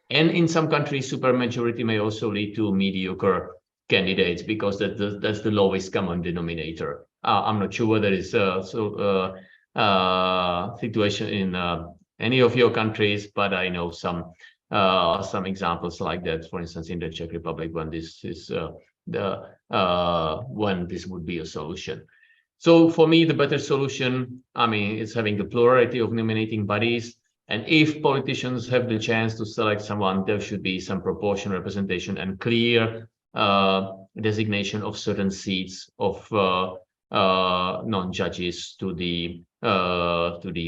E: And in some countries, supermajority may also lead to mediocre candidates, because that's the lowest common denominator. I'm not sure whether it's situation in any of your countries, but I know some examples like that. For instance, in the Czech Republic, when this is when this would be a solution. So for me, the better solution, is having the plurality of nominating bodies. And if politicians have the chance to select someone, there should be some proportional representation and clear designation of certain seats of non-judges to the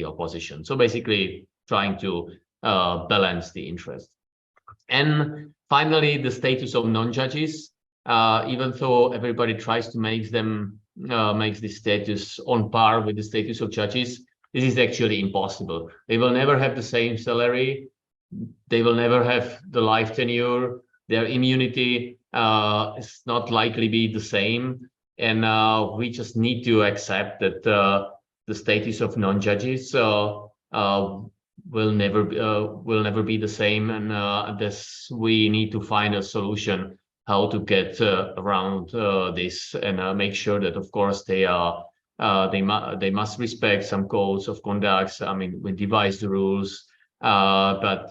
E: opposition. So basically trying to balance the interest. And finally, the status of non-judges. Even though everybody tries to make this status on par with the status of judges, this is actually impossible. They will never have the same salary. They will never have the life tenure. Their immunity is not likely be the same. And we just need to accept that the status of non-judges will never be the same. And thus we need to find a solution how to get around this, and make sure that, of course, they must respect some codes of conduct. We devise the rules, but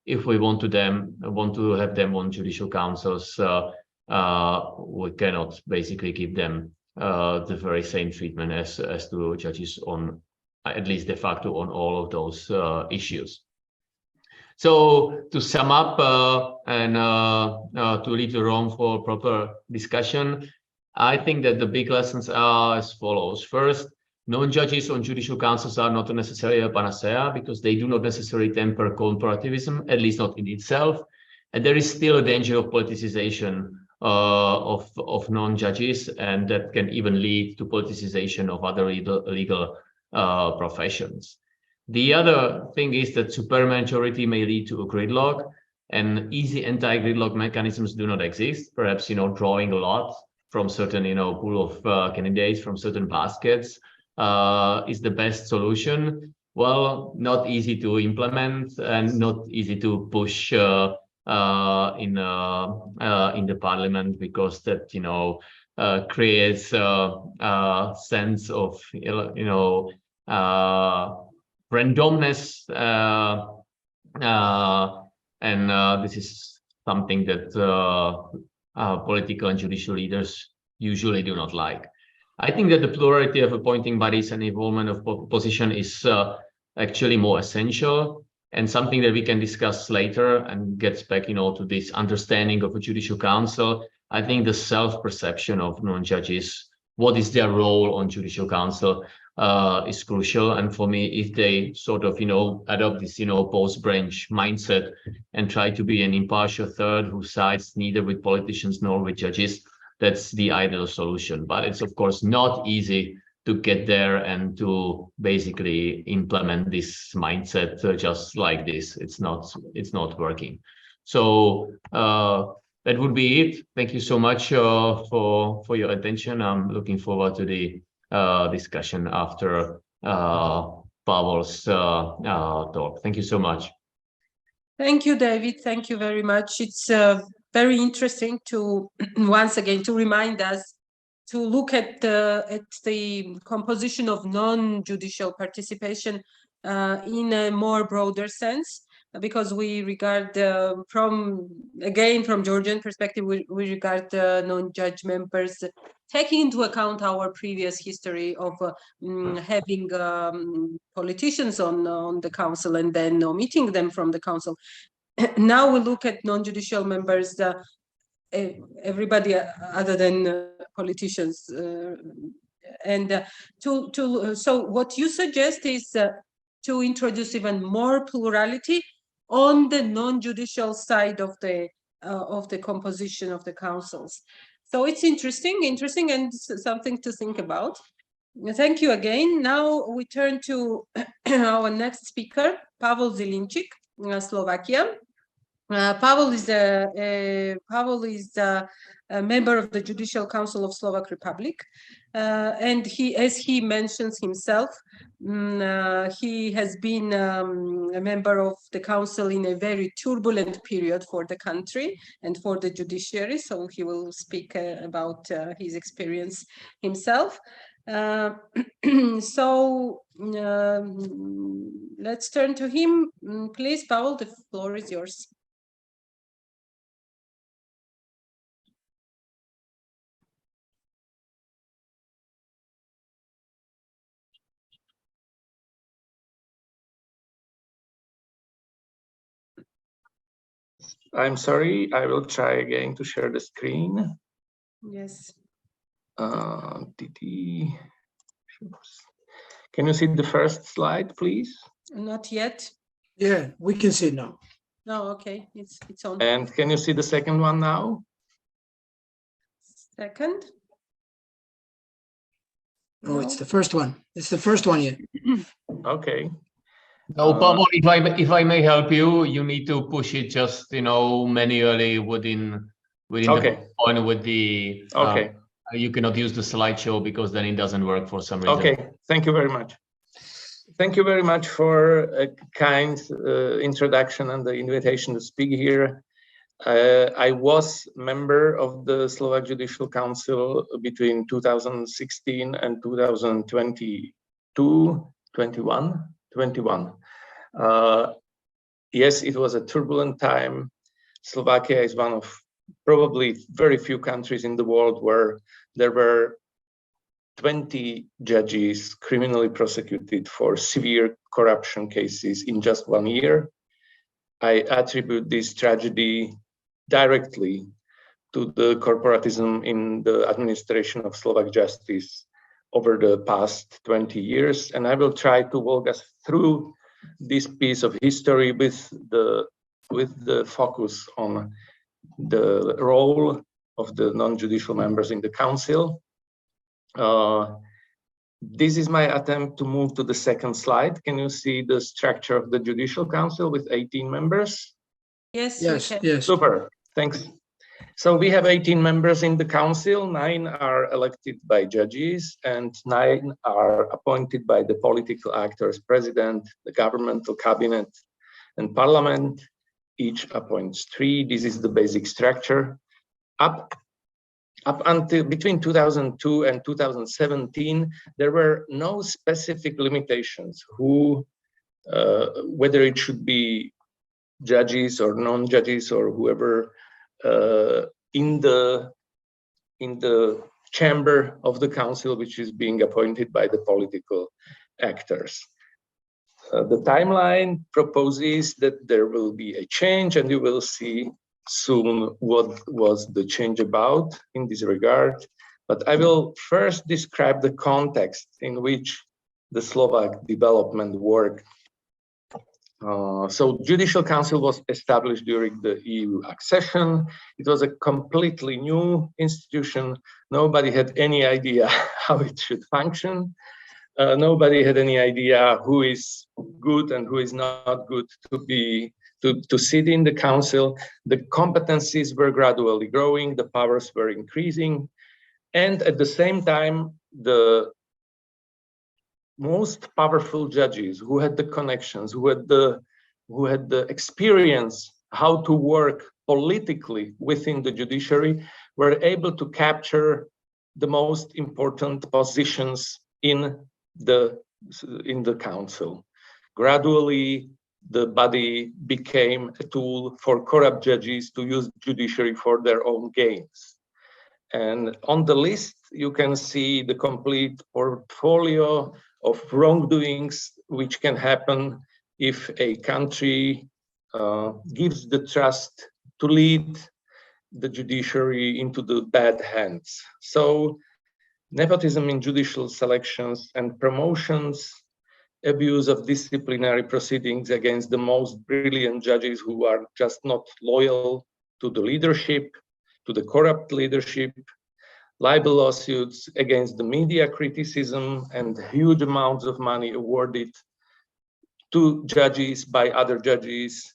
E: if we want to have them on judicial councils, we cannot basically give them the very same treatment as to judges on, at least de facto, on all of those issues. So to sum up and to leave the room for proper discussion, I think that the big lessons are as follows. First, non-judges on judicial councils are not necessarily a panacea, because they do not necessarily temper corporativism, at least not in itself. And there is still a danger of politicization of non-judges, and that can even lead to politicization of other legal professions. The other thing is that supermajority may lead to a gridlock, and easy anti-gridlock mechanisms do not exist. Perhaps, drawing a lot from certain, pool of candidates from certain baskets is the best solution. Well, not easy to implement and not easy to push in the parliament, because that, creates a sense of randomness, and this is something that political and judicial leaders usually do not like. I think that the plurality of appointing bodies and involvement of opposition is actually more essential, and something that we can discuss later and gets back, to this understanding of a judicial council. I think the self-perception of non-judges, what is their role on judicial council, is crucial. And for me, if they sort of, adopt this, post-branch mindset and try to be an impartial third who sides neither with politicians nor with judges, that's the ideal solution. But it's of course not easy to get there and to basically implement this mindset just like this. It's not working. So that would be it. Thank you so much for your attention. I'm looking forward to the discussion after Pavel's talk. Thank you so much.
A: Thank you, David. Thank you very much. It's very interesting to once again to remind us to look at the composition of non-judicial participation in a more broader sense, because we regard from Georgian perspective, we regard non-judge members, taking into account our previous history of having politicians on the council and then omitting them from the council. Now we look at non-judicial members, everybody other than politicians, so what you suggest is to introduce even more plurality on the non-judicial side of the composition of the councils. So it's interesting and something to think about. Thank you again. Now we turn to our next speaker, Pavel Zelincik, Slovakia. Pavel is a member of the Judicial Council of Slovak Republic, and as he mentions himself, he has been a member of the council in a very turbulent period for the country and for the judiciary. So he will speak about his experience himself. So let's turn to him. Please, Pavel, the floor is yours.
F: I'm sorry, I will try again to share the screen.
A: Yes.
F: Can you see the first slide, please?
A: Not yet.
D: Yeah, we can see now.
A: No, okay, it's on.
F: And can you see the second one now?
A: Second.
D: No, it's the first one. It's the first one yet.
F: Okay.
E: No, Pavel, if I may help you, you need to push it just manually within
F: Okay.
E: the point with the
F: Okay.
E: You cannot use the slideshow because then it doesn't work for some reason.
F: Okay, thank you very much. Thank you very much for a kind introduction and the invitation to speak here. I was member of the Slovak Judicial Council between 2016 and 2021. Yes, it was a turbulent time. Slovakia is one of probably very few countries in the world where there were 20 judges criminally prosecuted for severe corruption cases in just 1 year. I attribute this tragedy directly to the corporatism in the administration of Slovak justice over the past 20 years. And I will try to walk us through this piece of history with the focus on the role of the non-judicial members in the council. This is my attempt to move to the second slide. Can you see the structure of the Judicial Council with 18 members?
A: Yes,
D: Yes,
A: we can.
D: yes.
F: Super, thanks. So we have 18 members in the council, 9 are elected by judges and 9 are appointed by the political actors, president, the governmental cabinet and parliament. Each appoints 3. This is the basic structure. Up up until between 2002 and 2017, there were no specific limitations whether it should be judges or non-judges or whoever in the chamber of the council, which is being appointed by the political actors. The timeline proposes that there will be a change, and you will see soon what was the change about in this regard. But I will first describe the context in which the Slovak development worked. So Judicial Council was established during the EU accession. It was a completely new institution. Nobody had any idea how it should function. Nobody had any idea who is good and who is not good to sit in the council. The competencies were gradually growing, the powers were increasing, and at the same time, the most powerful judges who had the connections, who had the experience how to work politically within the judiciary, were able to capture the most important positions in the council. Gradually, the body became a tool for corrupt judges to use judiciary for their own gains. And on the list, you can see the complete portfolio of wrongdoings which can happen if a country gives the trust to lead the judiciary into the bad hands. So nepotism in judicial selections and promotions, abuse of disciplinary proceedings against the most brilliant judges who are just not loyal to the leadership, to the corrupt leadership, libel lawsuits against the media criticism, and huge amounts of money awarded to judges by other judges.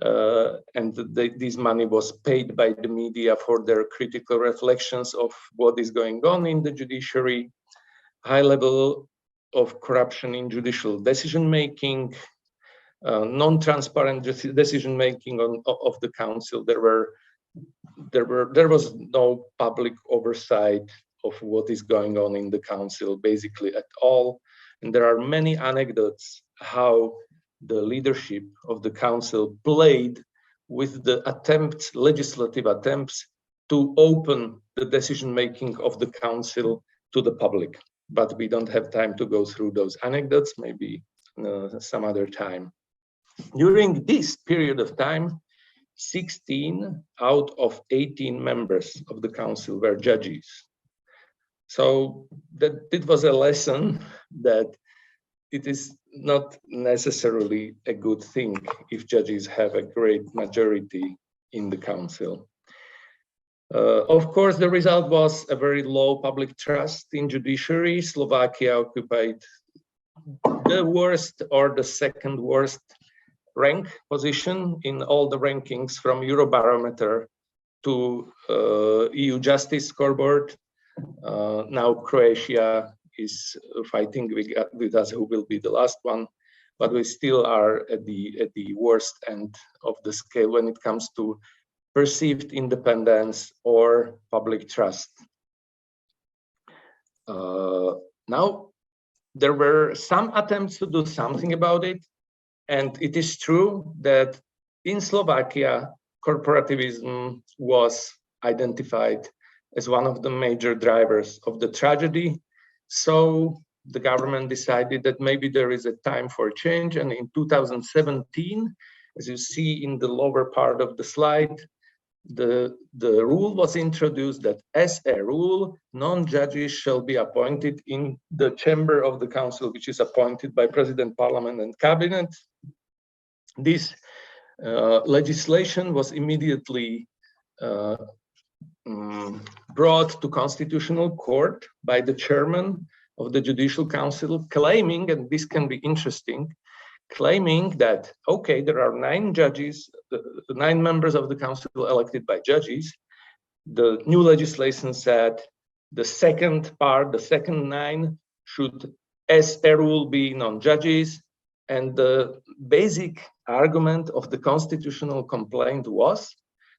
F: This money was paid by the media for their critical reflections of what is going on in the judiciary. High level of corruption in judicial decision-making, non-transparent decision-making of the council. There was no public oversight of what is going on in the council, basically at all. And there are many anecdotes how the leadership of the council played with the legislative attempts to open the decision-making of the council to the public. But we don't have time to go through those anecdotes, maybe some other time. During this period of time, 16 out of 18 members of the council were judges. So it was a lesson that it is not necessarily a good thing if judges have a great majority in the council. Of course, the result was a very low public trust in judiciary. Slovakia occupied the worst or the second worst rank position in all the rankings from Eurobarometer to EU Justice Scoreboard. Now Croatia is fighting with us, who will be the last one, but we still are at the worst end of the scale when it comes to perceived independence or public trust. Now, there were some attempts to do something about it, and it is true that in Slovakia, corporativism was identified as one of the major drivers of the tragedy. So the government decided that maybe there is a time for change, and in 2017, as you see in the lower part of the slide, the rule was introduced that as a rule, non-judges shall be appointed in the chamber of the council, which is appointed by President, Parliament, and Cabinet. This legislation was immediately brought to Constitutional Court by the chairman of the Judicial Council, claiming, and this can be interesting, claiming that, okay, there are 9 judges, 9 members of the council elected by judges. The new legislation said the second part, the second 9 should, as a rule, be non-judges. And the basic argument of the constitutional complaint was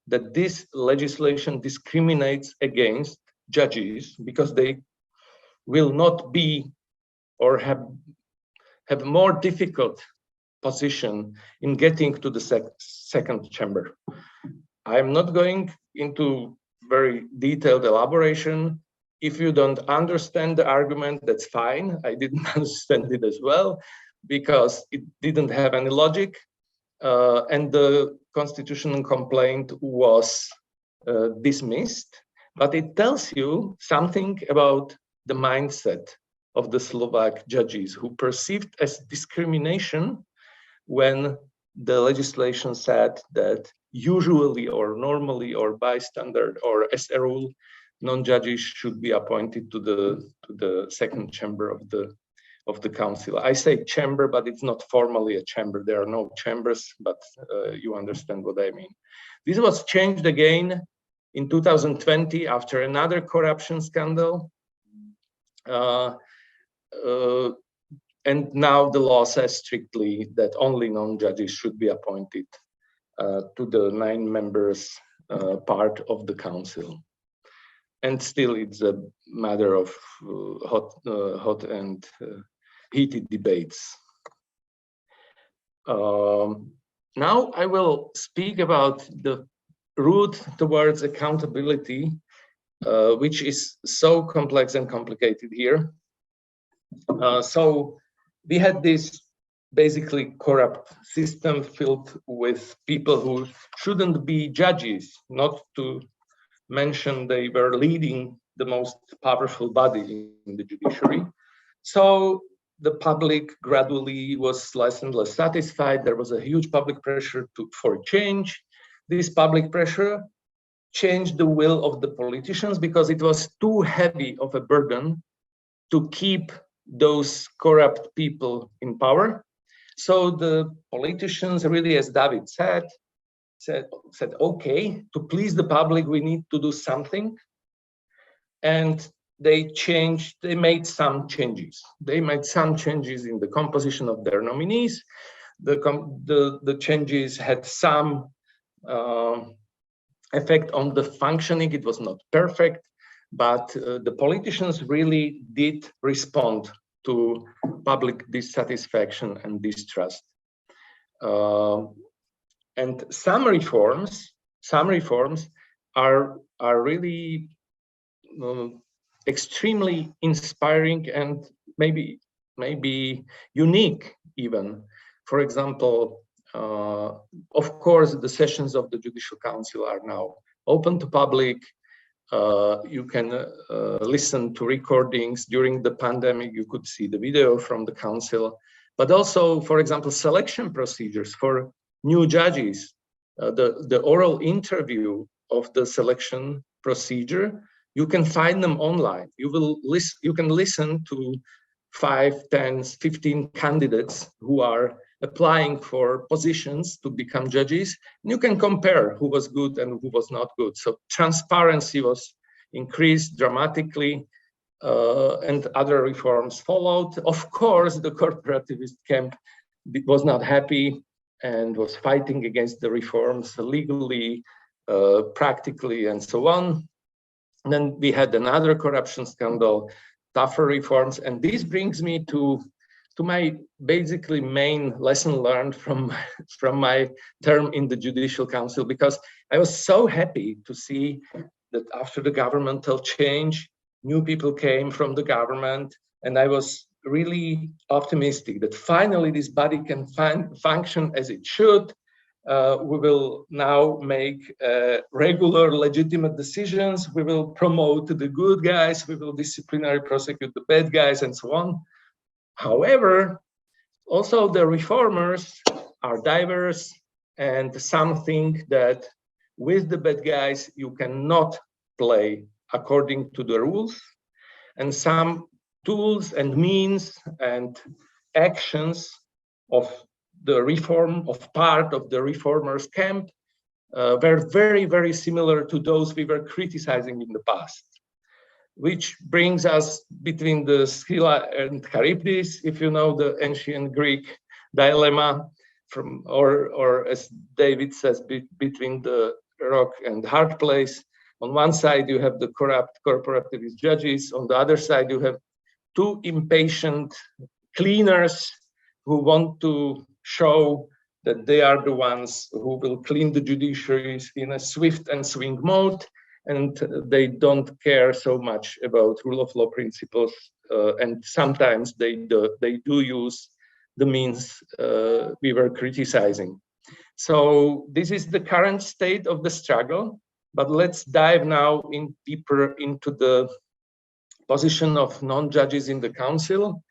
F: that this legislation discriminates against judges because they will not be or have more difficult position in getting to the second chamber. I'm not going into very detailed elaboration. If you don't understand the argument, that's fine. I didn't understand it as well because it didn't have any logic. And the constitutional complaint was dismissed, but it tells you something about the mindset of the Slovak judges who perceived as discrimination when the legislation said that usually or normally or by standard or as a rule, non-judges should be appointed to the second chamber of the council. I say chamber, but it's not formally a chamber. There are no chambers, but you understand what I mean. This was changed again in 2020 after another corruption scandal. And now the law says strictly that only non-judges should be appointed to the 9 members part of the council. And still it's a matter of hot and heated debates. Now I will speak about the route towards accountability, which is so complex and complicated here. So we had this basically corrupt system filled with people who shouldn't be judges, not to mention they were leading the most powerful body in the judiciary. So the public gradually was less and less satisfied. There was a huge public pressure for change. This public pressure changed the will of the politicians because it was too heavy of a burden to keep those corrupt people in power. So the politicians really, as David said, okay, to please the public, we need to do something. And they made some changes. They made some changes in the composition of their nominees. The changes had some effect on the functioning. It was not perfect, but the politicians really did respond to public dissatisfaction and distrust. And some reforms are really extremely inspiring and maybe unique even. For example, of course, the sessions of the Judicial Council are now open to public. You can listen to recordings. During the pandemic, you could see the video from the council, but also, for example, selection procedures for new judges, the oral interview of the selection procedure, you can find them online. You can listen to 5, 10, 15 candidates who are applying for positions to become judges. And you can compare who was good and who was not good. So transparency was increased dramatically, and other reforms followed. Of course, the corporativist camp was not happy and was fighting against the reforms legally, practically, and so on. And then we had another corruption scandal, tougher reforms, and this brings me to my basically main lesson learned from my term in the Judicial Council, because I was so happy to see that after the governmental change, new people came from the government, and I was really optimistic that finally this body can function as it should. We will now make regular legitimate decisions. We will promote the good guys. We will disciplinary prosecute the bad guys, and so on. However, also the reformers are diverse, and something that with the bad guys you cannot play according to the rules, and some tools and means and actions of the reform of part of the reformers camp were very, very similar to those we were criticizing in the past, which brings us between the Scylla and Charybdis, if you know the ancient Greek dilemma, or as David says, between the rock and hard place. On one side, you have the corrupt corporativist judges. On the other side, you have two impatient cleaners who want to show that they are the ones who will clean the judiciary in a swift and swing mode, and they don't care so much about rule of law principles, and sometimes they do use the means we were criticizing. So this is the current state of the struggle, but let's dive now deeper into the position of non-judges in the council.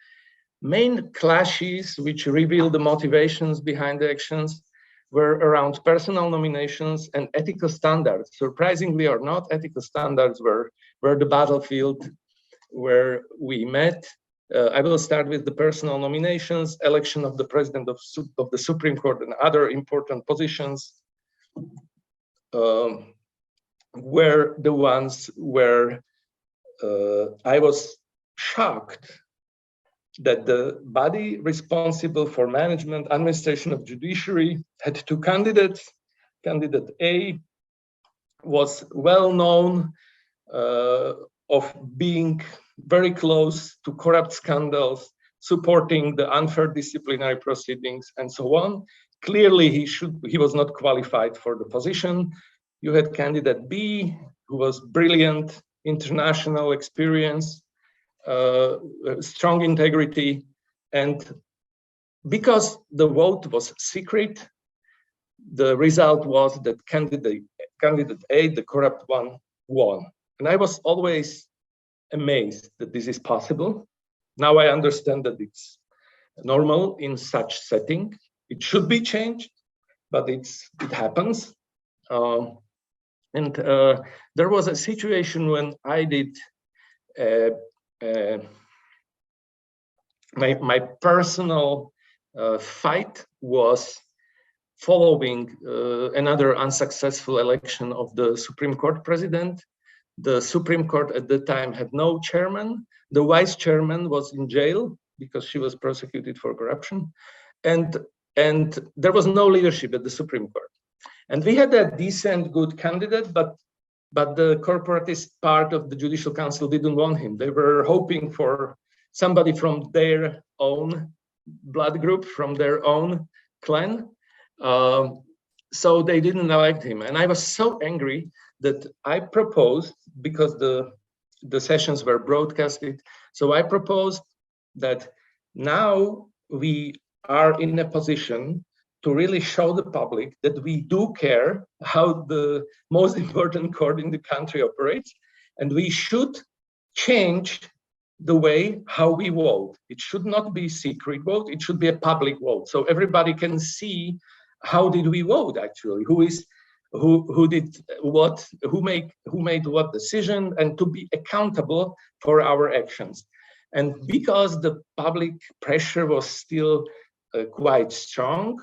F: Main clashes which reveal the motivations behind the actions were around personal nominations and ethical standards. Surprisingly or not, ethical standards were the battlefield where we met. I will start with the personal nominations, election of the president of the Supreme Court and other important positions were the ones where I was shocked that the body responsible for management, administration of judiciary had two candidates. Candidate A was well known of being very close to corrupt scandals, supporting the unfair disciplinary proceedings, and so on. Clearly, he was not qualified for the position. You had candidate B, who was brilliant, international experience, strong integrity, and because the vote was secret, the result was that candidate A, the corrupt one, won. And I was always amazed that this is possible. Now I understand that it's normal in such setting. It should be changed, but it happens. There was a situation when I did my personal fight was following another unsuccessful election of the Supreme Court president. The Supreme Court at the time had no chairman. The vice chairman was in jail because she was prosecuted for corruption. And there was no leadership at the Supreme Court. And we had a decent, good candidate, but the corporatist part of the Judicial Council didn't want him. They were hoping for somebody from their own blood group, from their own clan. So they didn't elect him. And I was so angry that I proposed, because the sessions were broadcasted, so I proposed that now we are in a position to really show the public that we do care how the most important court in the country operates, and we should change the way how we vote. It should not be secret vote, it should be a public vote, so everybody can see how did we vote actually, who did what, who made what decision, and to be accountable for our actions. And because the public pressure was still quite strong,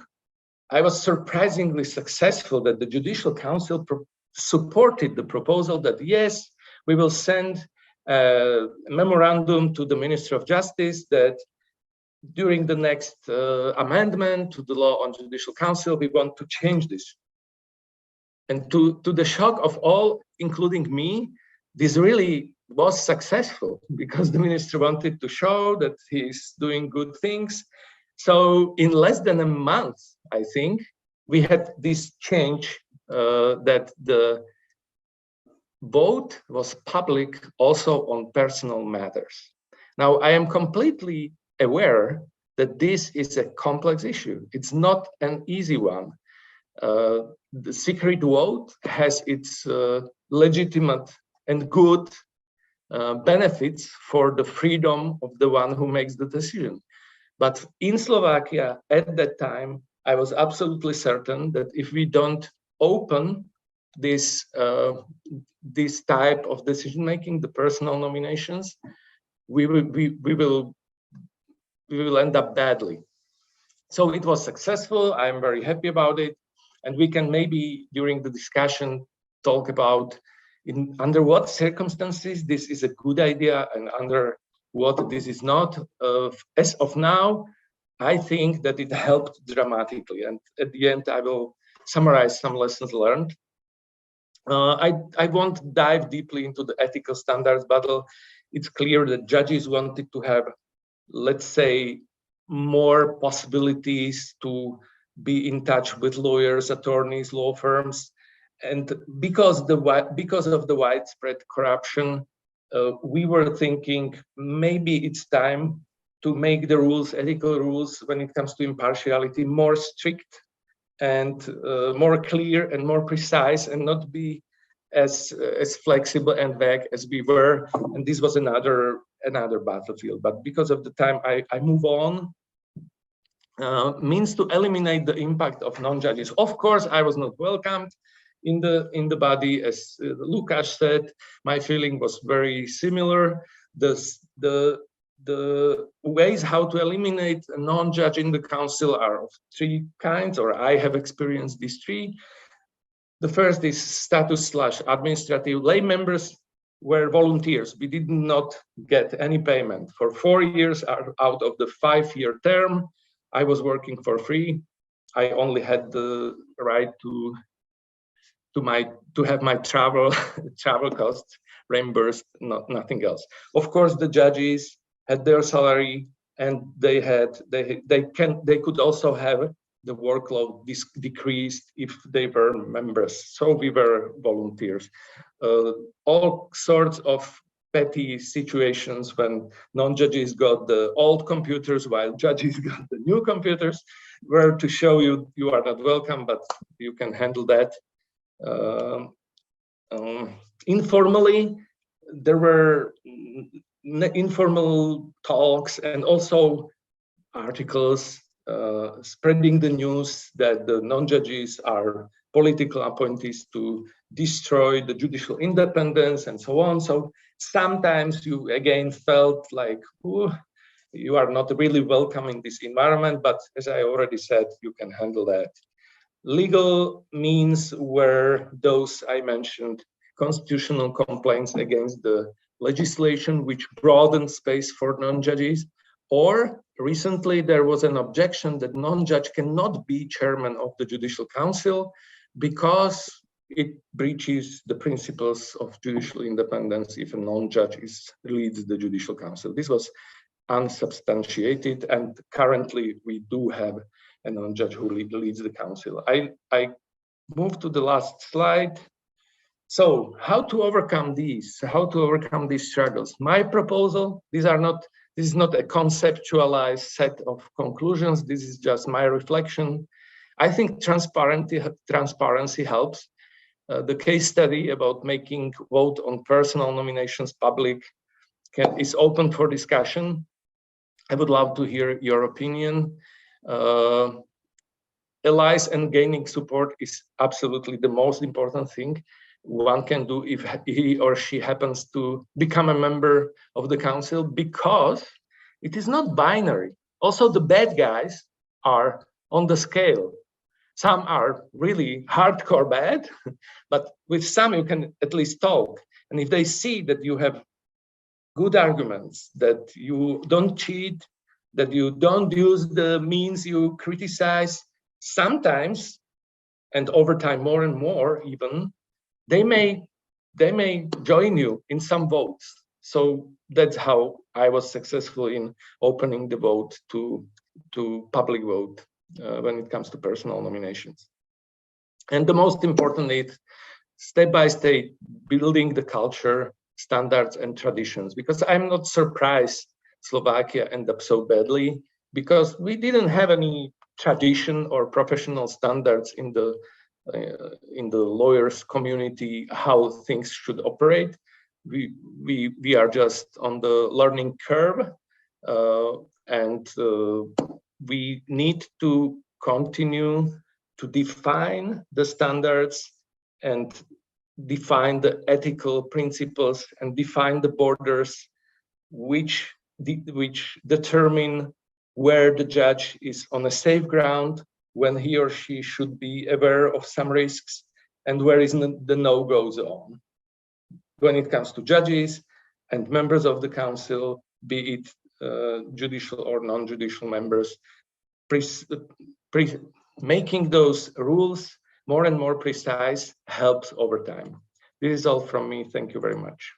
F: I was surprisingly successful that the Judicial Council supported the proposal that yes, we will send a memorandum to the Minister of Justice that during the next amendment to the law on Judicial Council, we want to change this. And to the shock of all, including me, this really was successful because the minister wanted to show that he's doing good things. So in less than a month, I think, we had this change that the vote was public also on personal matters. Now, I am completely aware that this is a complex issue. It's not an easy one. The secret vote has its legitimate and good benefits for the freedom of the one who makes the decision. But in Slovakia at that time, I was absolutely certain that if we don't open this type of decision making, the personal nominations, we will end up badly. So it was successful. I'm very happy about it. And we can maybe during the discussion talk about under what circumstances this is a good idea and under what this is not. As of now, I think that it helped dramatically. And at the end, I will summarize some lessons learned. I won't dive deeply into the ethical standards battle. It's clear that judges wanted to have, let's say, more possibilities to be in touch with lawyers, attorneys, law firms. And because of the widespread corruption, we were thinking maybe it's time to make the rules, ethical rules, when it comes to impartiality, more strict and more clear and more precise, and not be as flexible and vague as we were. And this was another battlefield. But because of the time, I move on. Means to eliminate the impact of non-judges. Of course, I was not welcomed in the body, as Lukáš said. My feeling was very similar. The ways how to eliminate a non-judge in the council are of three kinds, or I have experienced these three. The first is status/administrative. Lay members were volunteers. We did not get any payment. For 4 years out of the 5-year term, I was working for free. I only had the right to have my travel costs reimbursed, nothing else. Of course, the judges had their salary, and they could also have the workload decreased if they were members. So we were volunteers. All sorts of petty situations when non-judges got the old computers while judges got the new computers were to show you are not welcome, but you can handle that. Informally, there were informal talks and also articles spreading the news that the non-judges are political appointees to destroy the judicial independence and so on. So sometimes you again felt like, ooh, you are not really welcome in this environment, but as I already said, you can handle that. Legal means were those I mentioned, constitutional complaints against the legislation which broadened space for non-judges, or recently there was an objection that non-judge cannot be chairman of the Judicial Council because it breaches the principles of judicial independence if a non-judge leads the Judicial Council. This was unsubstantiated, and currently we do have a non-judge who leads the council. I move to the last slide. So how to overcome these? How to overcome these struggles? My proposal, this is not a conceptualized set of conclusions. This is just my reflection. I think transparency helps. The case study about making vote on personal nominations public is open for discussion. I would love to hear your opinion. Allies and gaining support is absolutely the most important thing one can do if he or she happens to become a member of the council, because it is not binary. Also, the bad guys are on the scale. Some are really hardcore bad, but with some you can at least talk. And if they see that you have good arguments, that you don't cheat, that you don't use the means you criticize, sometimes, and over time more and more even, they may join you in some votes. So that's how I was successful in opening the vote to public vote when it comes to personal nominations. And the most important is step by step building the culture, standards, and traditions, because I'm not surprised Slovakia ended up so badly, because we didn't have any tradition or professional standards in the lawyers community how things should operate. We are just on the learning curve, and we need to continue to define the standards and define the ethical principles and define the borders which determine where the judge is on a safe ground, when he or she should be aware of some risks, and where is the no-go zone. When it comes to judges and members of the council, be it judicial or non-judicial members, making those rules more and more precise helps over time. This is all from me. Thank you very much.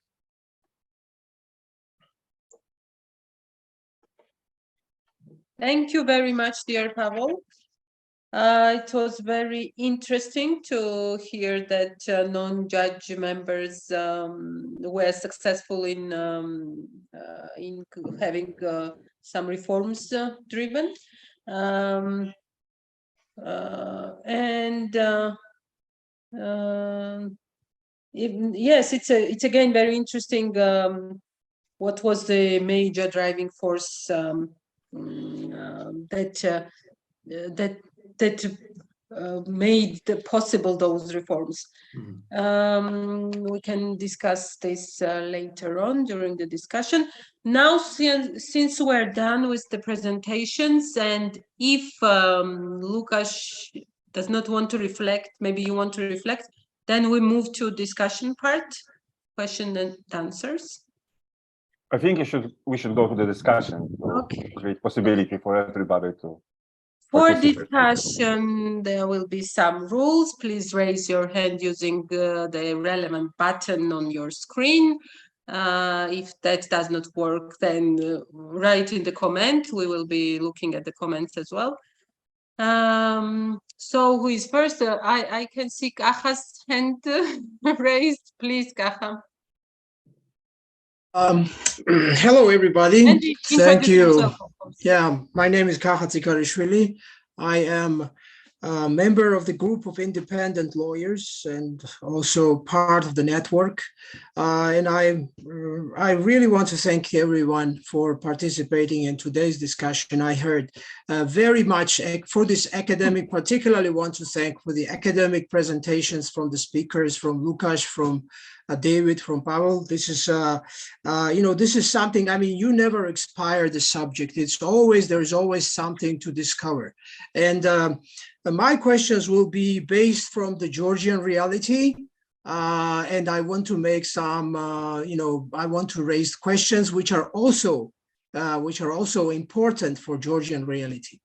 A: Thank you very much, dear Pavel. It was very interesting to hear that non-judge members were successful in having some reforms driven. Yes, it's again very interesting. What was the major driving force that made possible those reforms? We can discuss this later on during the discussion. Now, since we're done with the presentations, and if Lukasz does not want to reflect, maybe you want to reflect, then we move to discussion part, question and answers.
B: I think we should go to the discussion.
A: Okay.
B: Great possibility for everybody to.
A: For discussion, there will be some rules. Please raise your hand using the relevant button on your screen. If that does not work, then write in the comment. We will be looking at the comments as well. So who is first? I can see Kacha's hand raised. Please, Kacha.
D: Hello, everybody. Thank you.
A: Yourself,
D: Yeah, my name is Kacha Tsikarishvili. I am a member of the group of independent lawyers and also part of the network. And I really want to thank everyone for participating in today's discussion. I heard very much for this academic, particularly want to thank for the academic presentations from the speakers, from Lukasz, from David, from Pavel. This is, this is something, I mean, you never expire the subject. There is always something to discover. And my questions will be based from the Georgian reality. And I want to make some, I want to raise questions which are also important for Georgian reality.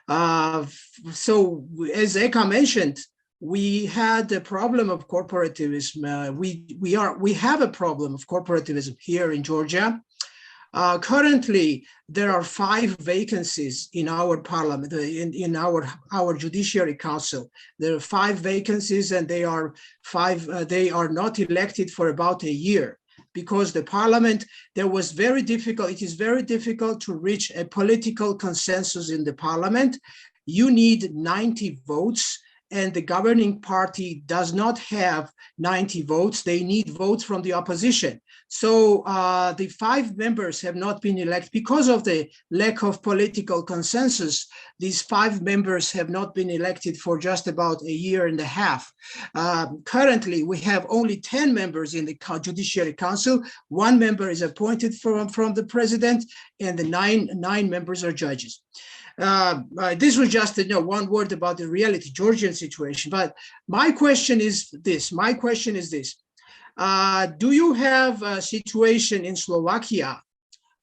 D: So as Eka mentioned, we had a problem of corporativism. We have a problem of corporativism here in Georgia. Currently, there are 5 vacancies in our parliament, in our Judiciary Council. There are 5 vacancies, and they are not elected for about a year, because the parliament, it is very difficult to reach a political consensus in the parliament. You need 90 votes. And the governing party does not have 90 votes. They need votes from the opposition. So the 5 members have not been elected because of the lack of political consensus. These 5 members have not been elected for just about a year and a half. Currently, we have only 10 members in the Judiciary Council. 1 member is appointed from the president, and the 9 members are judges. This was just one word about the reality Georgian situation. But my question is this. Do you have a situation in Slovakia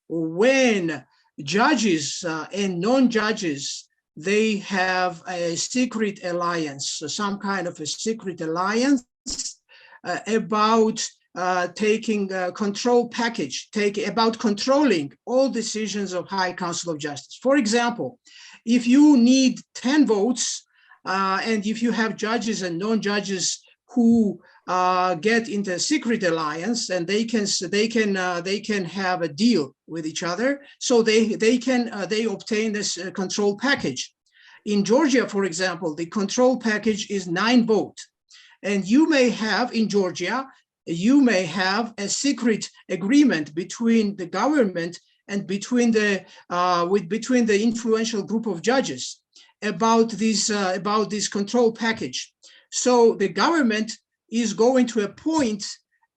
D: when judges and non-judges, they have a secret alliance, some kind of a secret alliance about taking a control package, about controlling all decisions of High Council of Justice? For example, if you need 10 votes, and if you have judges and non-judges who get into a secret alliance, and they can have a deal with each other, so they obtain this control package. In Georgia, for example, the control package is 9 votes, and you may have in Georgia, you may have a secret agreement between the government and between the influential group of judges about this control package. So the government is going to appoint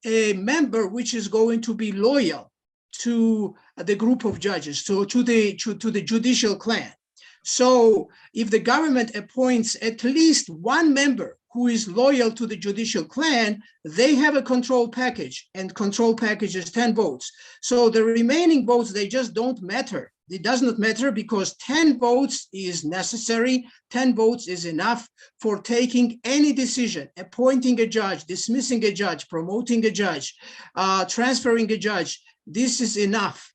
D: a member which is going to be loyal to the group of judges, to the judicial clan. So if the government appoints at least 1 member who is loyal to the judicial clan, they have a control package, and control package is 10 votes. So the remaining votes, they just don't matter. It does not matter because 10 votes is necessary. 10 votes is enough for taking any decision, appointing a judge, dismissing a judge, promoting a judge, transferring a judge. This is enough.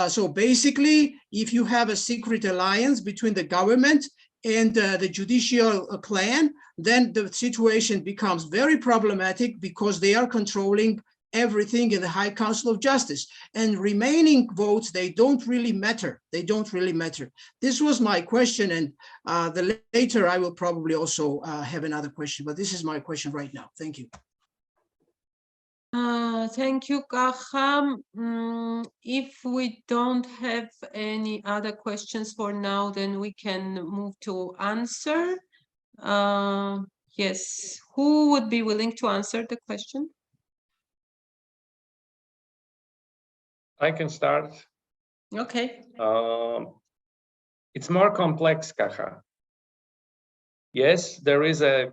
D: So basically, if you have a secret alliance between the government and the judicial clan, then the situation becomes very problematic because they are controlling everything in the High Council of Justice, and remaining votes, they don't really matter. They don't really matter. This was my question, and later I will probably also have another question, but this is my question right now. Thank you.
A: Thank you, Kaha. If we don't have any other questions for now, then we can move to answer. Yes, who would be willing to answer the question?
F: I can start.
A: Okay.
F: It's more complex, Kaha. Yes, there is a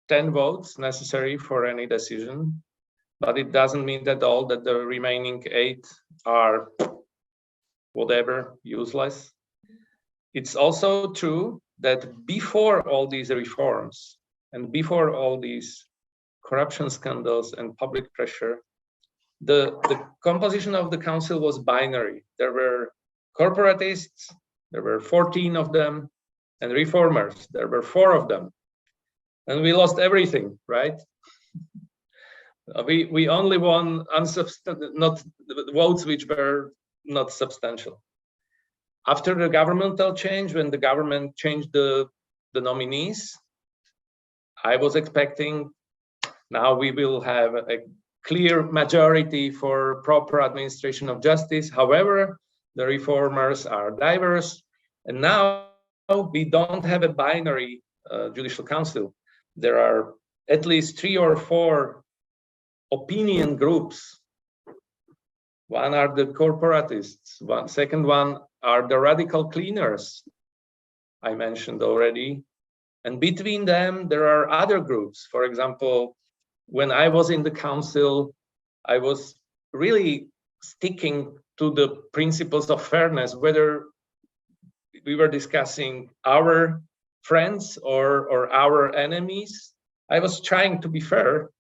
F: 10 votes necessary for any decision, but it doesn't mean at all that the remaining 8 are whatever, useless. It's also true that before all these reforms and before all these corruption scandals and public pressure, the composition of the council was binary. There were corporatists, there were 14 of them, and reformers, there were 4 of them. And we lost everything, right? We only won not votes which were not substantial. After the governmental change, when the government changed the nominees, I was expecting now we will have a clear majority for proper administration of justice. However, the reformers are diverse, and now we don't have a binary judicial council. There are at least 3 or 4 opinion groups. One are the corporatists, second one are the radical cleaners I mentioned already. And between them, there are other groups. For example, when I was in the council, I was really sticking to the principles of fairness, whether we were discussing our friends or our enemies. I was trying to be fair.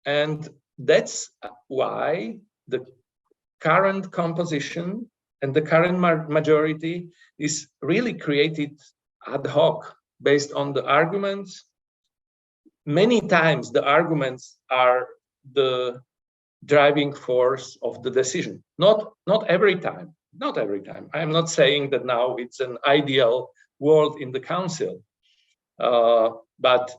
F: And that's why the current composition and the current majority is really created ad hoc based on the arguments. Many times the arguments are the driving force of the decision. Not every time, not every time. I'm not saying that now it's an ideal world in the council, but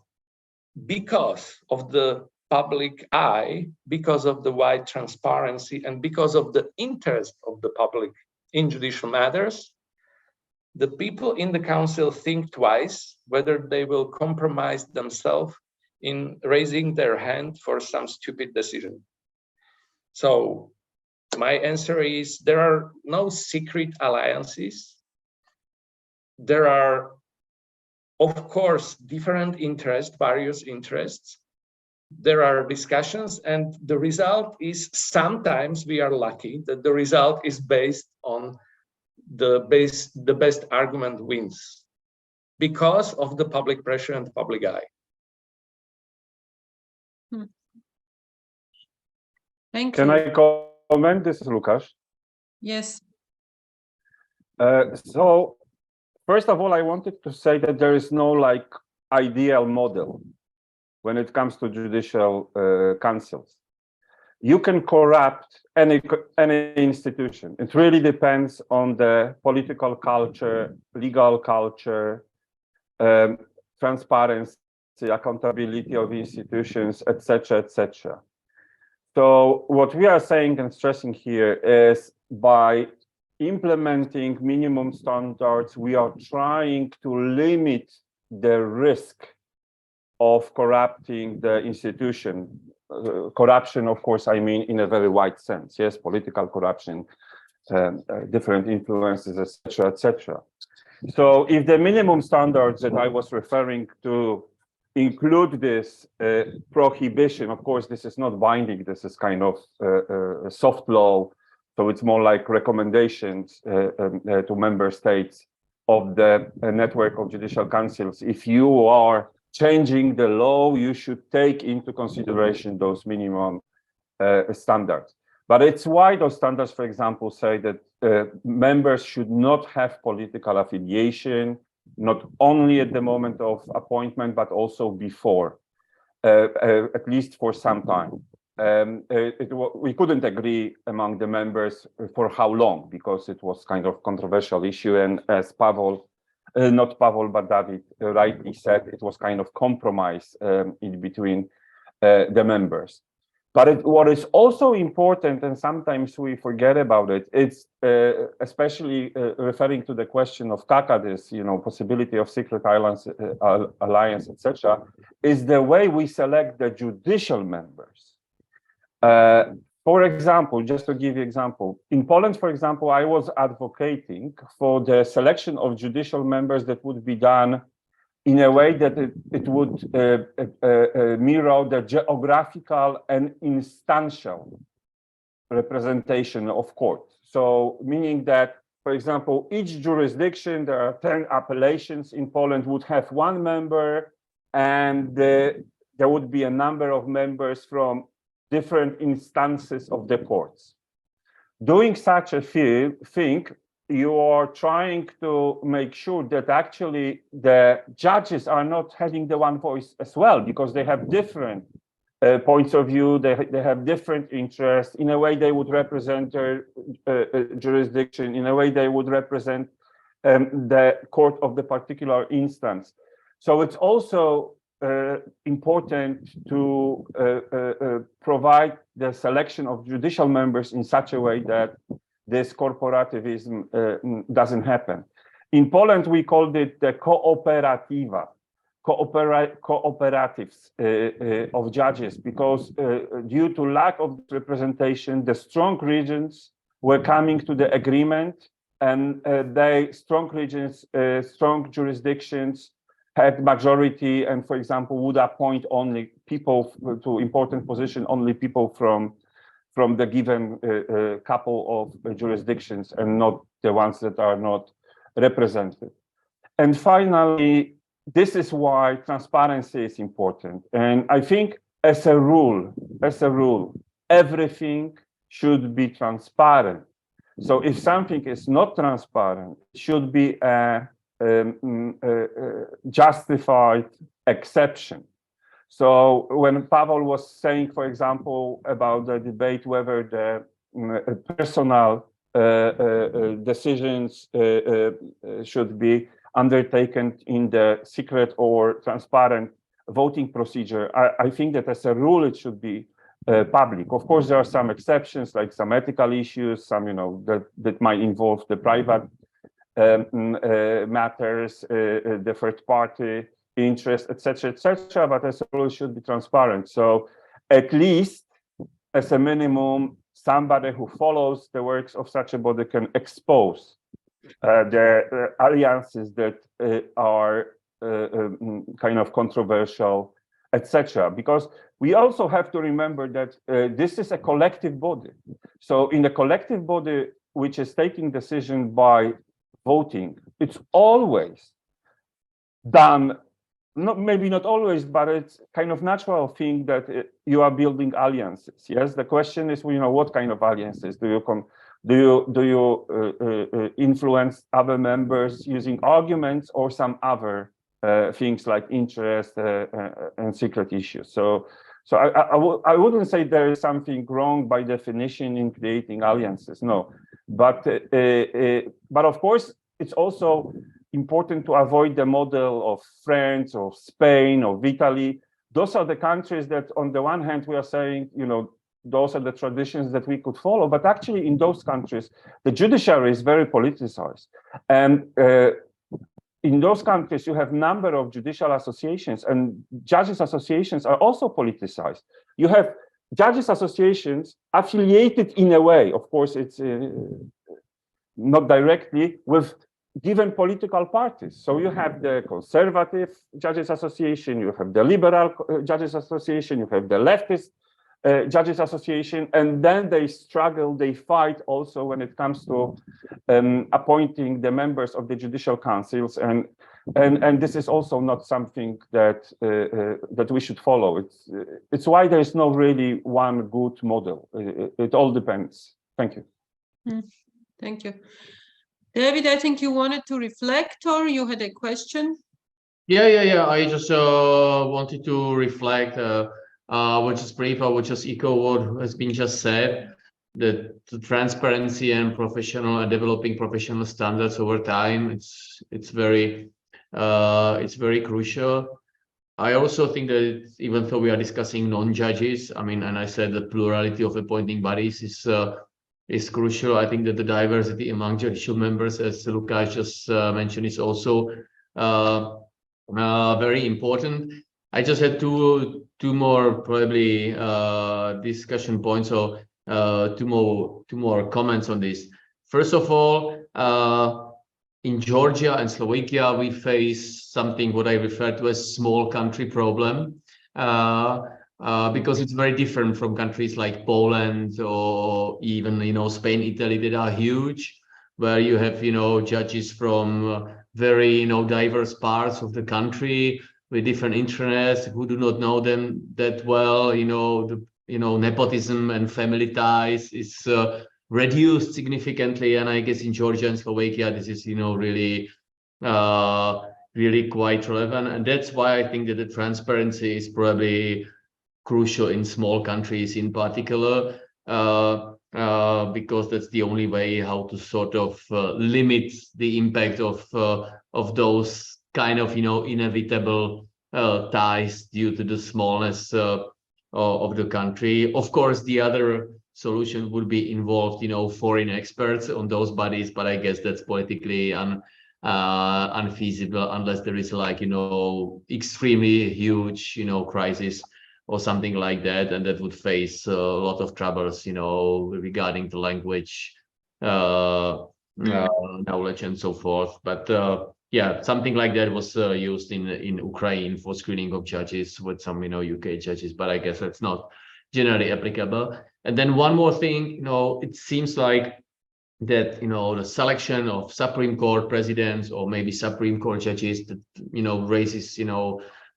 F: because of the public eye, because of the wide transparency, and because of the interest of the public in judicial matters, the people in the council think twice whether they will compromise themselves in raising their hand for some stupid decision. So my answer is there are no secret alliances. There are, of course, different interests, various interests. There are discussions, and the result is sometimes we are lucky that the result is based on the best argument wins because of the public pressure and public eye.
A: Thank you.
B: Can I comment? This is Lukasz.
A: Yes.
B: So first of all, I wanted to say that there is no like ideal model when it comes to judicial councils. You can corrupt any institution. It really depends on the political culture, legal culture, transparency, accountability of institutions, etc., etc. So what we are saying and stressing here is by implementing minimum standards, we are trying to limit the risk of corrupting the institution. Corruption, of course, I mean in a very wide sense. Yes, political corruption, different influences, etc., etc. So if the minimum standards that I was referring to include this prohibition, of course, this is not binding. This is kind of soft law. So it's more like recommendations to member states of the network of judicial councils. If you are changing the law, you should take into consideration those minimum standards. But it's why those standards, for example, say that members should not have political affiliation, not only at the moment of appointment, but also before, at least for some time. We couldn't agree among the members for how long, because it was kind of controversial issue. And as not Pavel, but David rightly said, it was kind of compromise in between the members. But what is also important, and sometimes we forget about it, it's especially referring to the question of KAKA, this possibility of secret alliance, etc., is the way we select the judicial members. For example, just to give you an example, in Poland, for example, I was advocating for the selection of judicial members that would be done in a way that it would mirror the geographical and instantial representation of courts. So meaning that, for example, each jurisdiction, there are 10 appellations in Poland, would have one member, and there would be a number of members from different instances of the courts. Doing such a thing, you are trying to make sure that actually the judges are not having the one voice as well, because they have different points of view, they have different interests. In a way, they would represent their jurisdiction, in a way, they would represent the court of the particular instance. So it's also important to provide the selection of judicial members in such a way that this corporativism doesn't happen. In Poland, we called it the cooperatives of judges, because due to lack of representation, the strong regions were coming to the agreement, and strong regions, strong jurisdictions had majority, and for example, would appoint only people to important position, only people from the given couple of jurisdictions, and not the ones that are not represented. And finally, this is why transparency is important. And I think as a rule, everything should be transparent. So if something is not transparent, it should be a justified exception. So when Pavel was saying, for example, about the debate whether the personal decisions should be undertaken in the secret or transparent voting procedure, I think that as a rule it should be public. Of course, there are some exceptions, like some ethical issues, some that might involve the private matters, the third party interest, etc., but as a rule it should be transparent. So at least as a minimum, somebody who follows the works of such a body can expose the alliances that are kind of controversial, etc. Because we also have to remember that this is a collective body. So in the collective body, which is taking decision by voting, it's always done, maybe not always, but it's kind of natural thing that you are building alliances. Yes, the question is, what kind of alliances do you influence other members using arguments or some other things like interest and secret issues? So I wouldn't say there is something wrong by definition in creating alliances. No, but of course it's also important to avoid the model of France or Spain or Italy. Those are the countries that, on the one hand, we are saying, those are the traditions that we could follow, but actually in those countries, the judiciary is very politicized. And in those countries, you have a number of judicial associations, and judges associations are also politicized. You have judges associations affiliated in a way, of course, it's not directly, with given political parties. So you have the Conservative Judges Association, you have the Liberal Judges Association, you have the leftist Judges Association, and then they struggle, they fight also when it comes to appointing the members of the judicial councils, and this is also not something that that we should follow. It's why there is no really one good model. It all depends. Thank you.
A: Thank you. David, I think you wanted to reflect, or you had a question?
E: Yeah. I just wanted to reflect. Which is brief, I would just echo what has been just said, that the transparency and developing professional standards over time, it's very crucial. I also think that even though we are discussing non-judges, I mean, and I said the plurality of appointing bodies is crucial. I think that the diversity among judicial members, as Lukáš just mentioned, is also very important. I just had two more probably discussion points, or two more comments on this. First of all, in Georgia and Slovakia, we face something what I refer to as small country problem, because it's very different from countries like Poland or even Spain, Italy, that are huge, where you have judges from very diverse parts of the country, with different interests, who do not know them that well. Nepotism and family ties is reduced significantly, and I guess in Georgia and Slovakia this is really quite relevant, and that's why I think that the transparency is probably crucial in small countries in particular, because that's the only way how to sort of limit the impact of those kind of inevitable ties due to the smallness of the country. Of course, the other solution would be involved foreign experts on those bodies, but I guess that's politically unfeasible unless there is like extremely huge crisis or something like that, and that would face a lot of troubles regarding the language knowledge and so forth. But yeah, something like that was used in Ukraine for screening of judges with some UK judges, but I guess that's not generally applicable. And then one more thing, it seems like that the selection of Supreme Court presidents or maybe Supreme Court judges that raises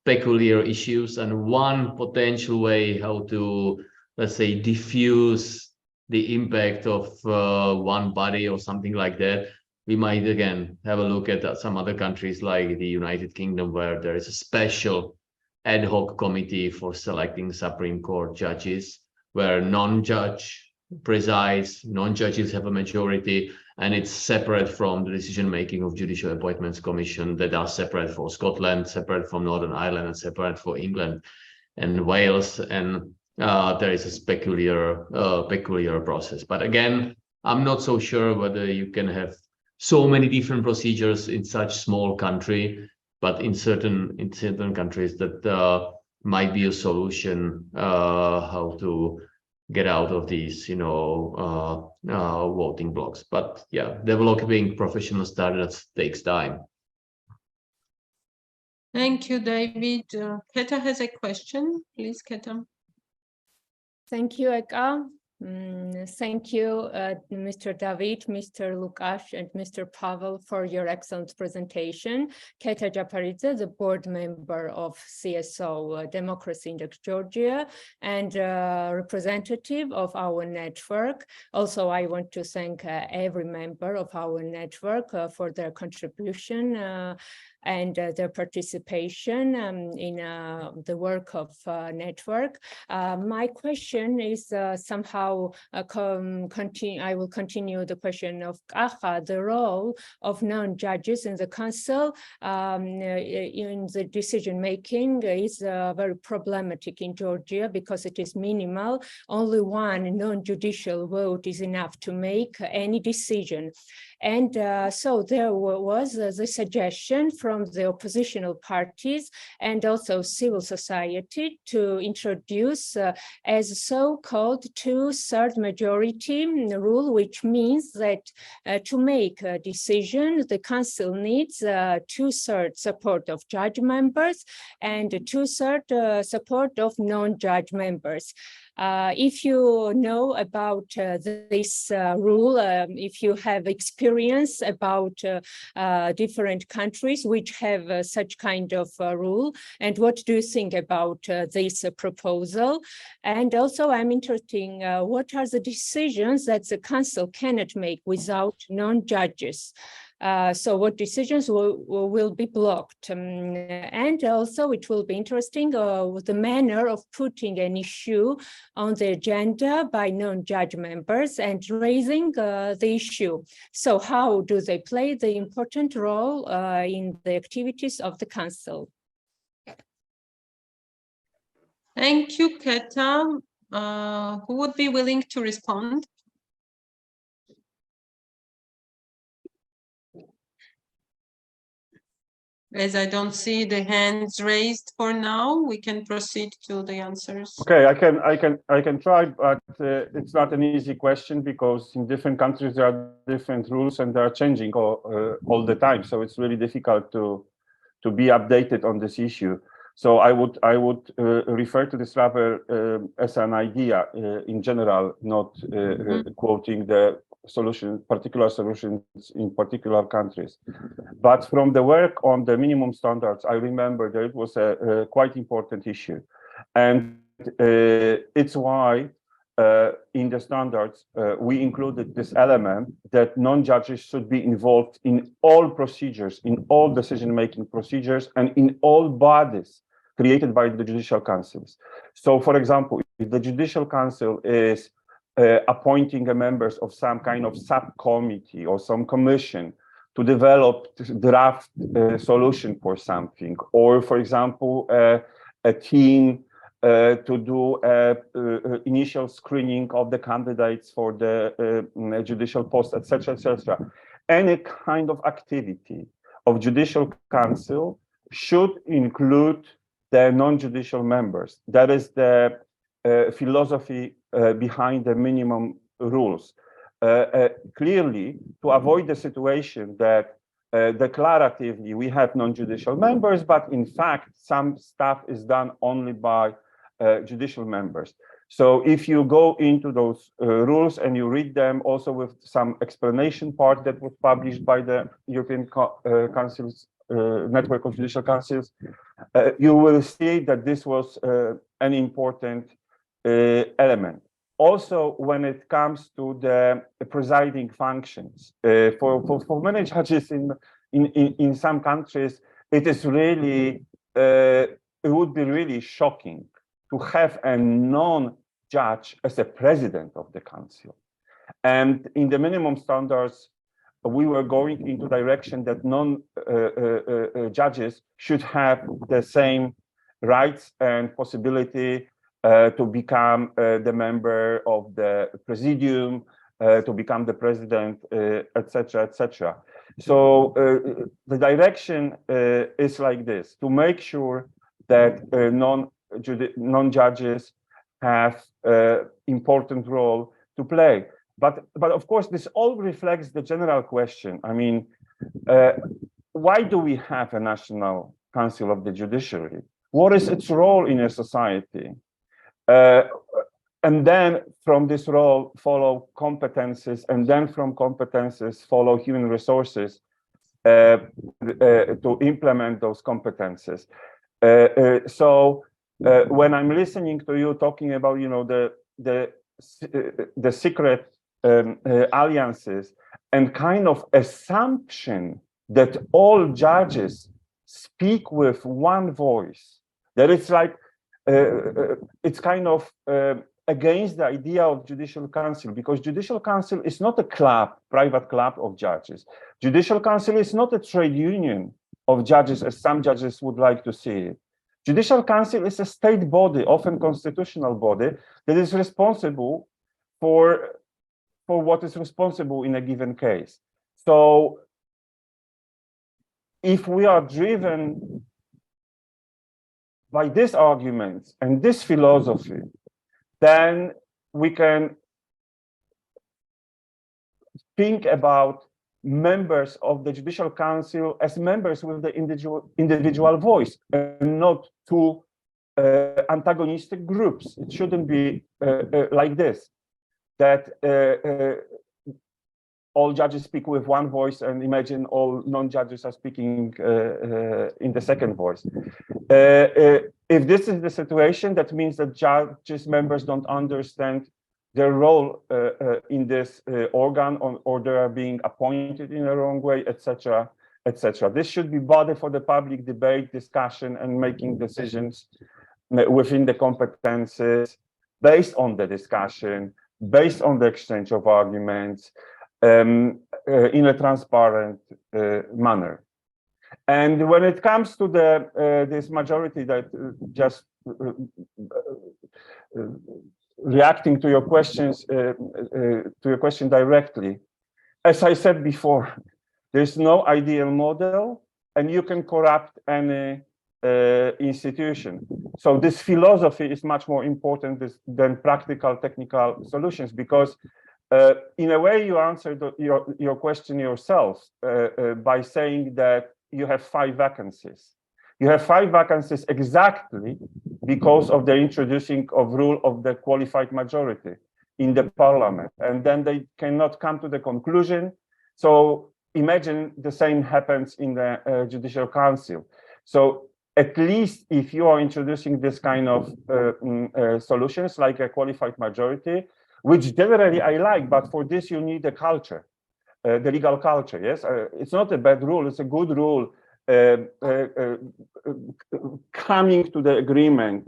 E: peculiar issues, and one potential way how to, let's say, diffuse the impact of one body or something like that, we might again have a look at some other countries like the United Kingdom, where there is a special ad hoc committee for selecting Supreme Court judges, where non-judge presides, non-judges have a majority, and it's separate from the decision-making of Judicial Appointments Commission that are separate for Scotland, separate from Northern Ireland, and separate for England and Wales. And there is a peculiar process. But again, I'm not so sure whether you can have so many different procedures in such small country, but in certain countries that might be a solution how to get out of these voting blocks. But yeah, developing professional standards takes time.
A: Thank you, David. Keta has a question. Please, Keta.
C: Thank you, Eka. Thank you, Mr. David, Mr. Lukáš, and Mr. Pavel for your excellent presentation. Keta Japaridze, the board member of CSO Democracy Index Georgia and representative of our network. Also, I want to thank every member of our network for their contribution and their participation in the work of network. My question is somehow I will continue the question of Kaha, the role of non-judges in the council in the decision making is very problematic in Georgia because it is minimal. Only one non-judicial vote is enough to make any decision. And so there was the suggestion from the oppositional parties and also civil society to introduce as so-called two-thirds majority rule, which means that to make a decision, the council needs two-thirds support of judge members and two-thirds support of non-judge members. If you know about this rule, if you have experience about different countries which have such kind of rule, and what do you think about this proposal? And also I'm interested in what are the decisions that the council cannot make without non-judges? So what decisions will be blocked? And also it will be interesting with the manner of putting an issue on the agenda by non-judge members and raising the issue. So how do they play the important role in the activities of the council?
A: Thank you, Keta. Who would be willing to respond? As I don't see the hands raised for now, we can proceed to the answers.
B: Okay, I can try, but it's not an easy question because in different countries there are different rules and they are changing all the time. So it's really difficult to be updated on this issue. So I would refer to this rather as an idea in general, not quoting the particular solutions in particular countries. But from the work on the minimum standards, I remember that it was a quite important issue. And it's why in the standards, we included this element that non-judges should be involved in all procedures, in all decision-making procedures, and in all bodies created by the judicial councils. So, for example, if the judicial council is appointing members of some kind of subcommittee or some commission to develop draft solution for something, or for example, a team to do initial screening of the candidates for the judicial post, etc., etc. Any kind of activity of judicial council should include the non-judicial members. That is the philosophy behind the minimum rules. Clearly, to avoid the situation that declaratively we have non-judicial members, but in fact, some stuff is done only by judicial members. So if you go into those rules and you read them also with some explanation part that was published by the European Council's network of judicial councils, you will see that this was an important element. Also, when it comes to the presiding functions, for many judges in some countries, it is really, it would be really shocking to have a non-judge as a president of the council. And in the minimum standards, we were going into direction that non-judges should have the same rights and possibility to become the member of the presidium, to become the president, etc., etc. So the direction is like this: to make sure that non-judges have important role to play. But of course, this all reflects the general question. I mean, why do we have a National Council of the Judiciary? What is its role in a society? And then from this role follow competences, and then from competences follow human resources to implement those competences. So when I'm listening to you talking about, you know, the secret alliances and kind of assumption that all judges speak with one voice, that it's like it's kind of against the idea of judicial council, because judicial council is not a club, private club of judges. Judicial council is not a trade union of judges, as some judges would like to see it. Judicial council is a state body, often constitutional body, that is responsible for what is responsible in a given case. So if we are driven by these arguments and this philosophy, then we can think about members of the Judicial Council as members with the individual voice, and not two antagonistic groups. It shouldn't be like this, that all judges speak with one voice and imagine all non-judges are speaking in the second voice. If this is the situation, that means that judges members don't understand their role in this organ, or they are being appointed in the wrong way, etc., etc. This should be body for the public debate, discussion, and making decisions within the competences based on the discussion, based on the exchange of arguments, in a transparent manner. And when it comes to this majority that just reacting to your questions, to your question directly, as I said before, there's no ideal model, and you can corrupt any institution. So this philosophy is much more important than practical technical solutions, because in a way you answered your question yourself by saying that you have 5 vacancies. You have 5 vacancies exactly because of the introducing of rule of the qualified majority in the parliament, and then they cannot come to the conclusion. So imagine the same happens in the Judicial Council. So at least if you are introducing this kind of solutions like a qualified majority, which generally I like, but for this you need a culture, the legal culture, yes? It's not a bad rule, it's a good rule. Coming to the agreement,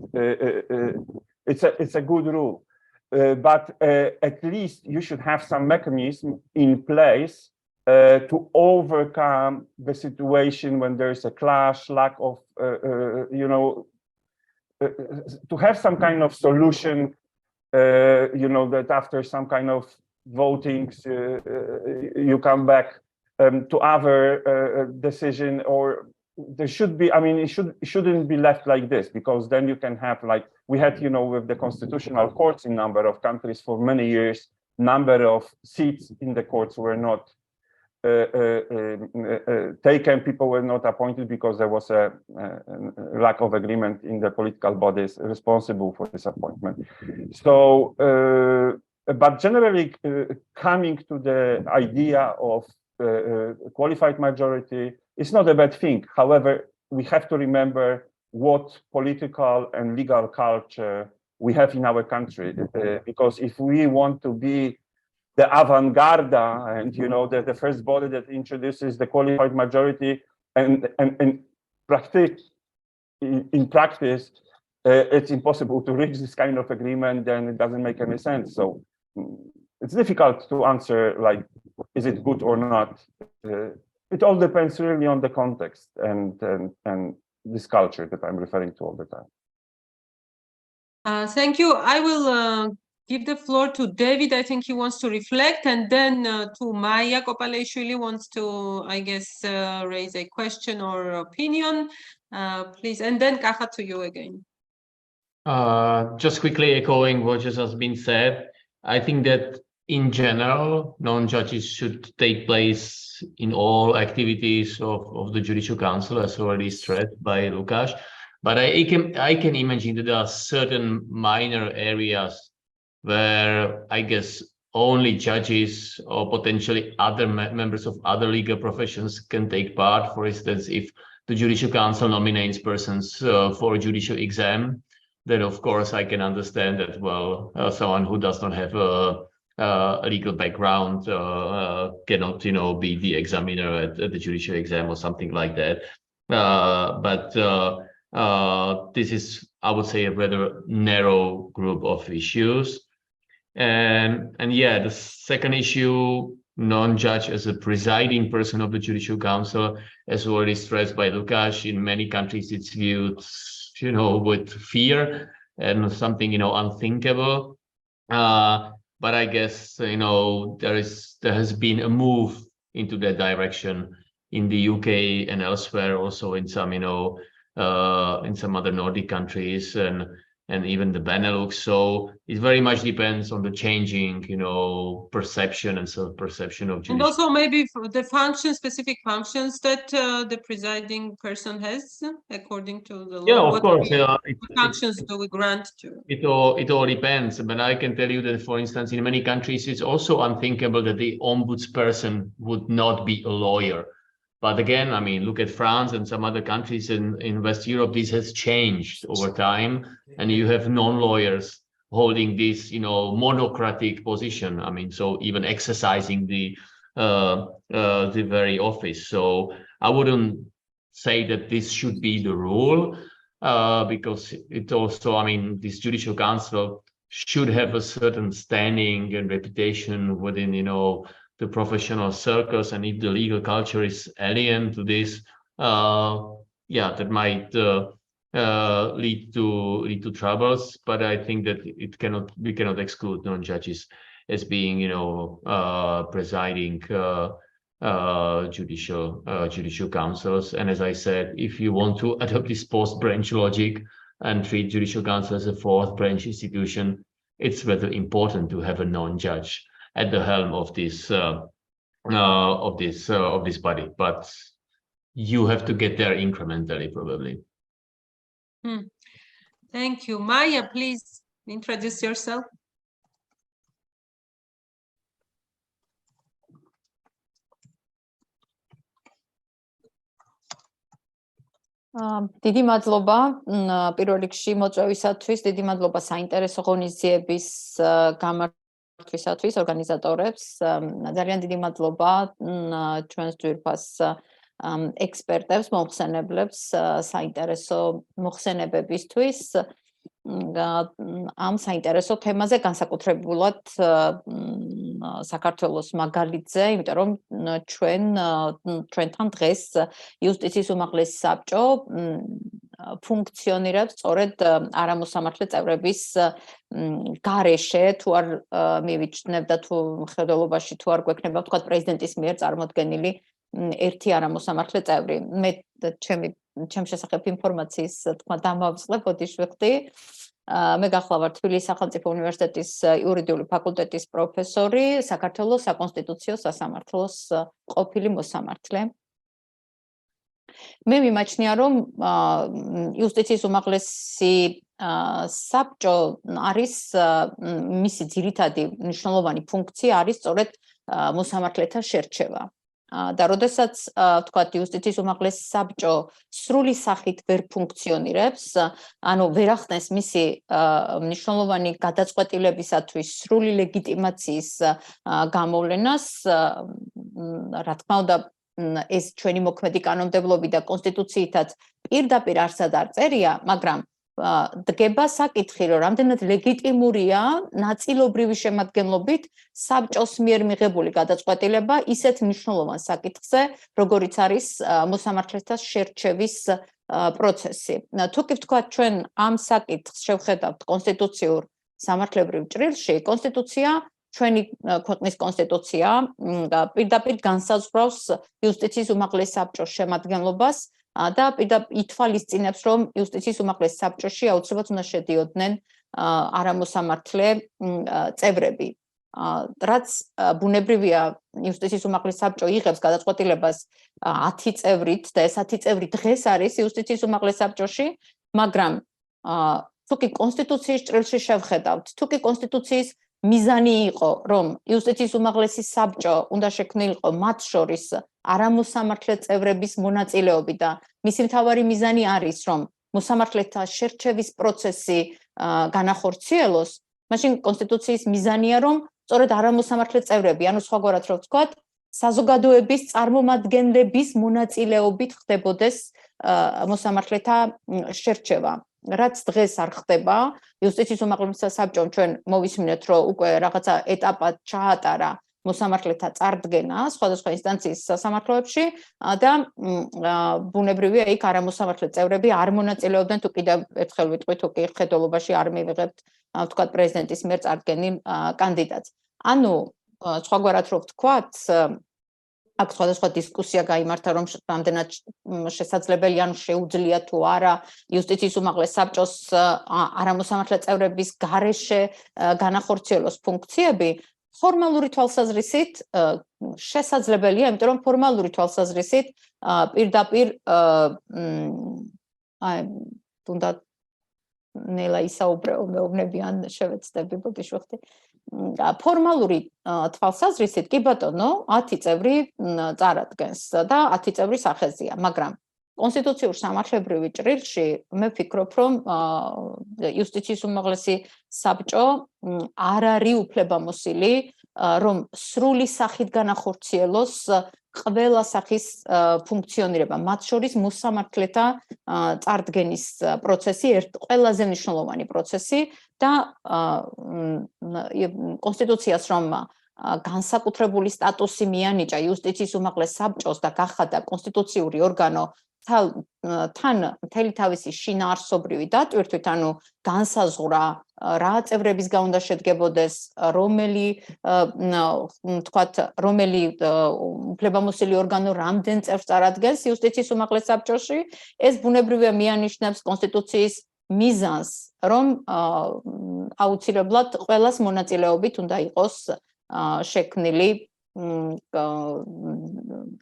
B: it's a good rule. But at least you should have some mechanism in place to overcome the situation when there's a clash, lack of, you know, to have some kind of solution, you know, that after some kind of votings, you come back to other decision, or there should be, I mean, it shouldn't be left like this, because then you can have, like we had, you know, with the constitutional courts in number of countries for many years, number of seats in the courts were not taken, people were not appointed because there was a lack of agreement in the political bodies responsible for this appointment. So, but generally coming to the idea of qualified majority is not a bad thing. However, we have to remember what political and legal culture we have in our country, because if we want to be the avant-garde and, you know, the first body that introduces the qualified majority, and in practice, it's impossible to reach this kind of agreement, then it doesn't make any sense. So it's difficult to answer, like, is it good or not? It all depends really on the context and this culture that I'm referring to all the time.
A: Thank you. I will give the floor to David. I think he wants to reflect, and then to Maya Kopaleshvili wants to, I guess, raise a question or opinion. Please, and then Kaha, to you again.
E: Just quickly echoing what just has been said, I think that in general, non-judges should take place in all activities of the Judicial Council, as already stressed by Lukáš. But I can imagine that there are certain minor areas where I guess only judges or potentially other members of other legal professions can take part. For instance, if the Judicial Council nominates persons for a judicial exam, then of course I can understand that, well, someone who does not have a legal background cannot, you know, be the examiner at the judicial exam or something like that. But this is, I would say, a rather narrow group of issues. And yeah, the second issue, non-judge as a presiding person of the Judicial Council, as already stressed by Lukáš, in many countries it's viewed, you know, with fear and something, you know, unthinkable. But I guess, you know, there has been a move into that direction in the UK and elsewhere, also in some, you know, in some other Nordic countries. And and even the Benelux. So it very much depends on the changing, perception and self-perception of
A: And
E: judicial.
A: also maybe for the specific functions that the presiding person has according to the law.
E: Yeah, of
A: What
E: course.
A: what functions do we grant to?
E: It all depends. But I can tell you that, for instance, in many countries, it's also unthinkable that the ombudsperson would not be a lawyer. But again, I mean, look at France and some other countries in West Europe. This has changed over time, and you have non-lawyers holding this, monocratic position. I mean, so even exercising the very office. So I wouldn't say that this should be the rule, because it also, I mean, this judicial council should have a certain standing and reputation within, the professional circles, and if the legal culture is alien to this, that might lead to troubles. But I think that we cannot exclude non-judges as being, presiding judicial councils. And as I said, if you want to adopt this post-branch logic and treat judicial council as a fourth branch institution, it's rather important to have a non-judge at the helm of this body, but you have to get there incrementally, probably.
A: Thank you. Maya, please introduce yourself.
G: დიდი მადლობა პირველ რიგში მოწვევისათვის, დიდი მადლობა საინტერესო ღონისძიების გამართვისათვის ორგანიზატორებს. ძალიან დიდი მადლობა ჩვენს ძვირფას ექსპერტებს, მომხსენებლებს საინტერესო მოხსენებებისთვის ამ საინტერესო თემაზე, განსაკუთრებულად საქართველოს მაგალითზე, იმიტომ რომ ჩვენთან დღეს იუსტიციის უმაღლესი საბჭო ფუნქციონირებს სწორედ არამოსამართლე წევრების გარეშე, თუ არ მივიჩნევ და თუ მხედველობაში თუ არ გვექნება თქვა პრეზიდენტის მიერ წარმოდგენილი ერთი არამოსამართლე წევრი. მე ჩემ შესახებ ინფორმაციის თქვა დამავიწყებ, ბოდიში ვიხდი. მე გახლავარ თბილისის სახელმწიფო უნივერსიტეტის იურიდიული ფაკულტეტის პროფესორი, საქართველოს საკონსტიტუციო სასამართლოს ყოფილი მოსამართლე. მე მიმაჩნია, რომ იუსტიციის უმაღლესი საბჭო არის მისი ძირითადი მნიშვნელოვანი ფუნქცია არის სწორედ მოსამართლეთა შერჩევა. და როდესაც ვთქვათ იუსტიციის უმაღლესი საბჭო სრული სახით ვერ ფუნქციონირებს, ანუ ვერ ახდენს მისი მნიშვნელოვანი გადაწყვეტილებისათვის სრული ლეგიტიმაციის გამოვლენას, რა თქმა უნდა, ეს ჩვენი მოქმედი კანონმდებლობით და კონსტიტუციითაც პირდაპირ არსად არ წერია, მაგრამ დგება საკითხი, რომ რამდენად ლეგიტიმურია ნაწილობრივი შემადგენლობით საბჭოს მიერ მიღებული გადაწყვეტილება ისეთ მნიშვნელოვან საკითხზე, როგორიც არის მოსამართლეთა შერჩევის პროცესი. თუ კი ვთქვათ, ჩვენ ამ საკითხს შევხედავთ კონსტიტუციურ სამართლებრივ ჭრილში, კონსტიტუცია, ჩვენი ქვეყნის კონსტიტუცია პირდაპირ განსაზღვრავს იუსტიციის უმაღლეს საბჭოს შემადგენლობას და ითვალისწინებს, რომ იუსტიციის უმაღლეს საბჭოში აუცილებლად უნდა შედიოდნენ არამოსამართლე წევრები. რაც ბუნებრივია, იუსტიციის უმაღლეს საბჭო იღებს გადაწყვეტილებას 10 წევრით და ეს 10 წევრი დღეს არის იუსტიციის უმაღლეს საბჭოში, მაგრამ თუ კი კონსტიტუციის ჭრილში შევხედავთ, თუ კი კონსტიტუციის მიზანი იყო, რომ იუსტიციის უმაღლესი საბჭო უნდა შექმნილიყო მათ შორის არამოსამართლე წევრების მონაწილეობით და მისი მთავარი მიზანი არის, რომ მოსამართლეთა შერჩევის პროცესი განახორციელოს, მაშინ კონსტიტუციის მიზანია, რომ სწორედ არამოსამართლე წევრები, ანუ სხვაგვარად რო ვთქვათ, საზოგადოების წარმომადგენლების მონაწილეობით ხდებოდეს მოსამართლეთა შერჩევა. რაც დღეს არ ხდება, იუსტიციის უმაღლესი საბჭომ ჩვენ მოვისმინეთ, რომ უკვე რაღაცა ეტაპად ჩაატარა მოსამართლეთა წარდგენა სხვადასხვა ინსტანციის სასამართლოებში და ბუნებრივია იქ არამოსამართლე წევრები არ მონაწილეობდნენ, თუ კიდევ ერთხელ ვიტყვი, თუ კი მხედველობაში არ მივიღებთ ვთქვათ პრეზიდენტის მიერ წარდგენილ კანდიდატს. ანუ სხვაგვარად რო ვთქვათ, აქ სხვადასხვა დისკუსია გაიმართა, რომ რამდენად შესაძლებელია, ანუ შეუძლია თუ არა იუსტიციის უმაღლეს საბჭოს არამოსამართლე წევრების გარეშე განახორციელოს ფუნქციები. ფორმალური თვალსაზრისით შესაძლებელია, იმიტომ რომ ფორმალური თვალსაზრისით პირდაპირ თუნდაც ნელა ისაუბრეო მეუბნები ან შევეცდები ბოდიშვახტი. ფორმალური თვალსაზრისით კი ბატონო 10 წევრი წარადგენს და 10 წევრი სახეზია, მაგრამ კონსტიტუციურ სამართლებრივი ჭრილში მე ვფიქრობ, რომ იუსტიციის უმაღლესი საბჭო არ არის უფლებამოსილი, რომ სრული სახით განახორციელოს ყველა სახის ფუნქციონირება, მათ შორის მოსამართლეთა წარდგენის პროცესი, ყველაზე მნიშვნელოვანი პროცესი და კონსტიტუციას რომ განსაკუთრებული სტატუსი მიანიჭა იუსტიციის უმაღლეს საბჭოს და გახადა კონსტიტუციური ორგანო თან მთელი თავისი შინაარსობრივი დატვირთვით, ანუ განსაზღვრა რა წევრების გაუნდა შედგებოდეს, რომელი უფლებამოსილი ორგანო რამდენ წევრს წარადგენს იუსტიციის უმაღლეს საბჭოში, ეს ბუნებრივია მიანიშნებს კონსტიტუციის მიზანს, რომ აუცილებლად ყველას მონაწილეობით უნდა იყოს შექმნილი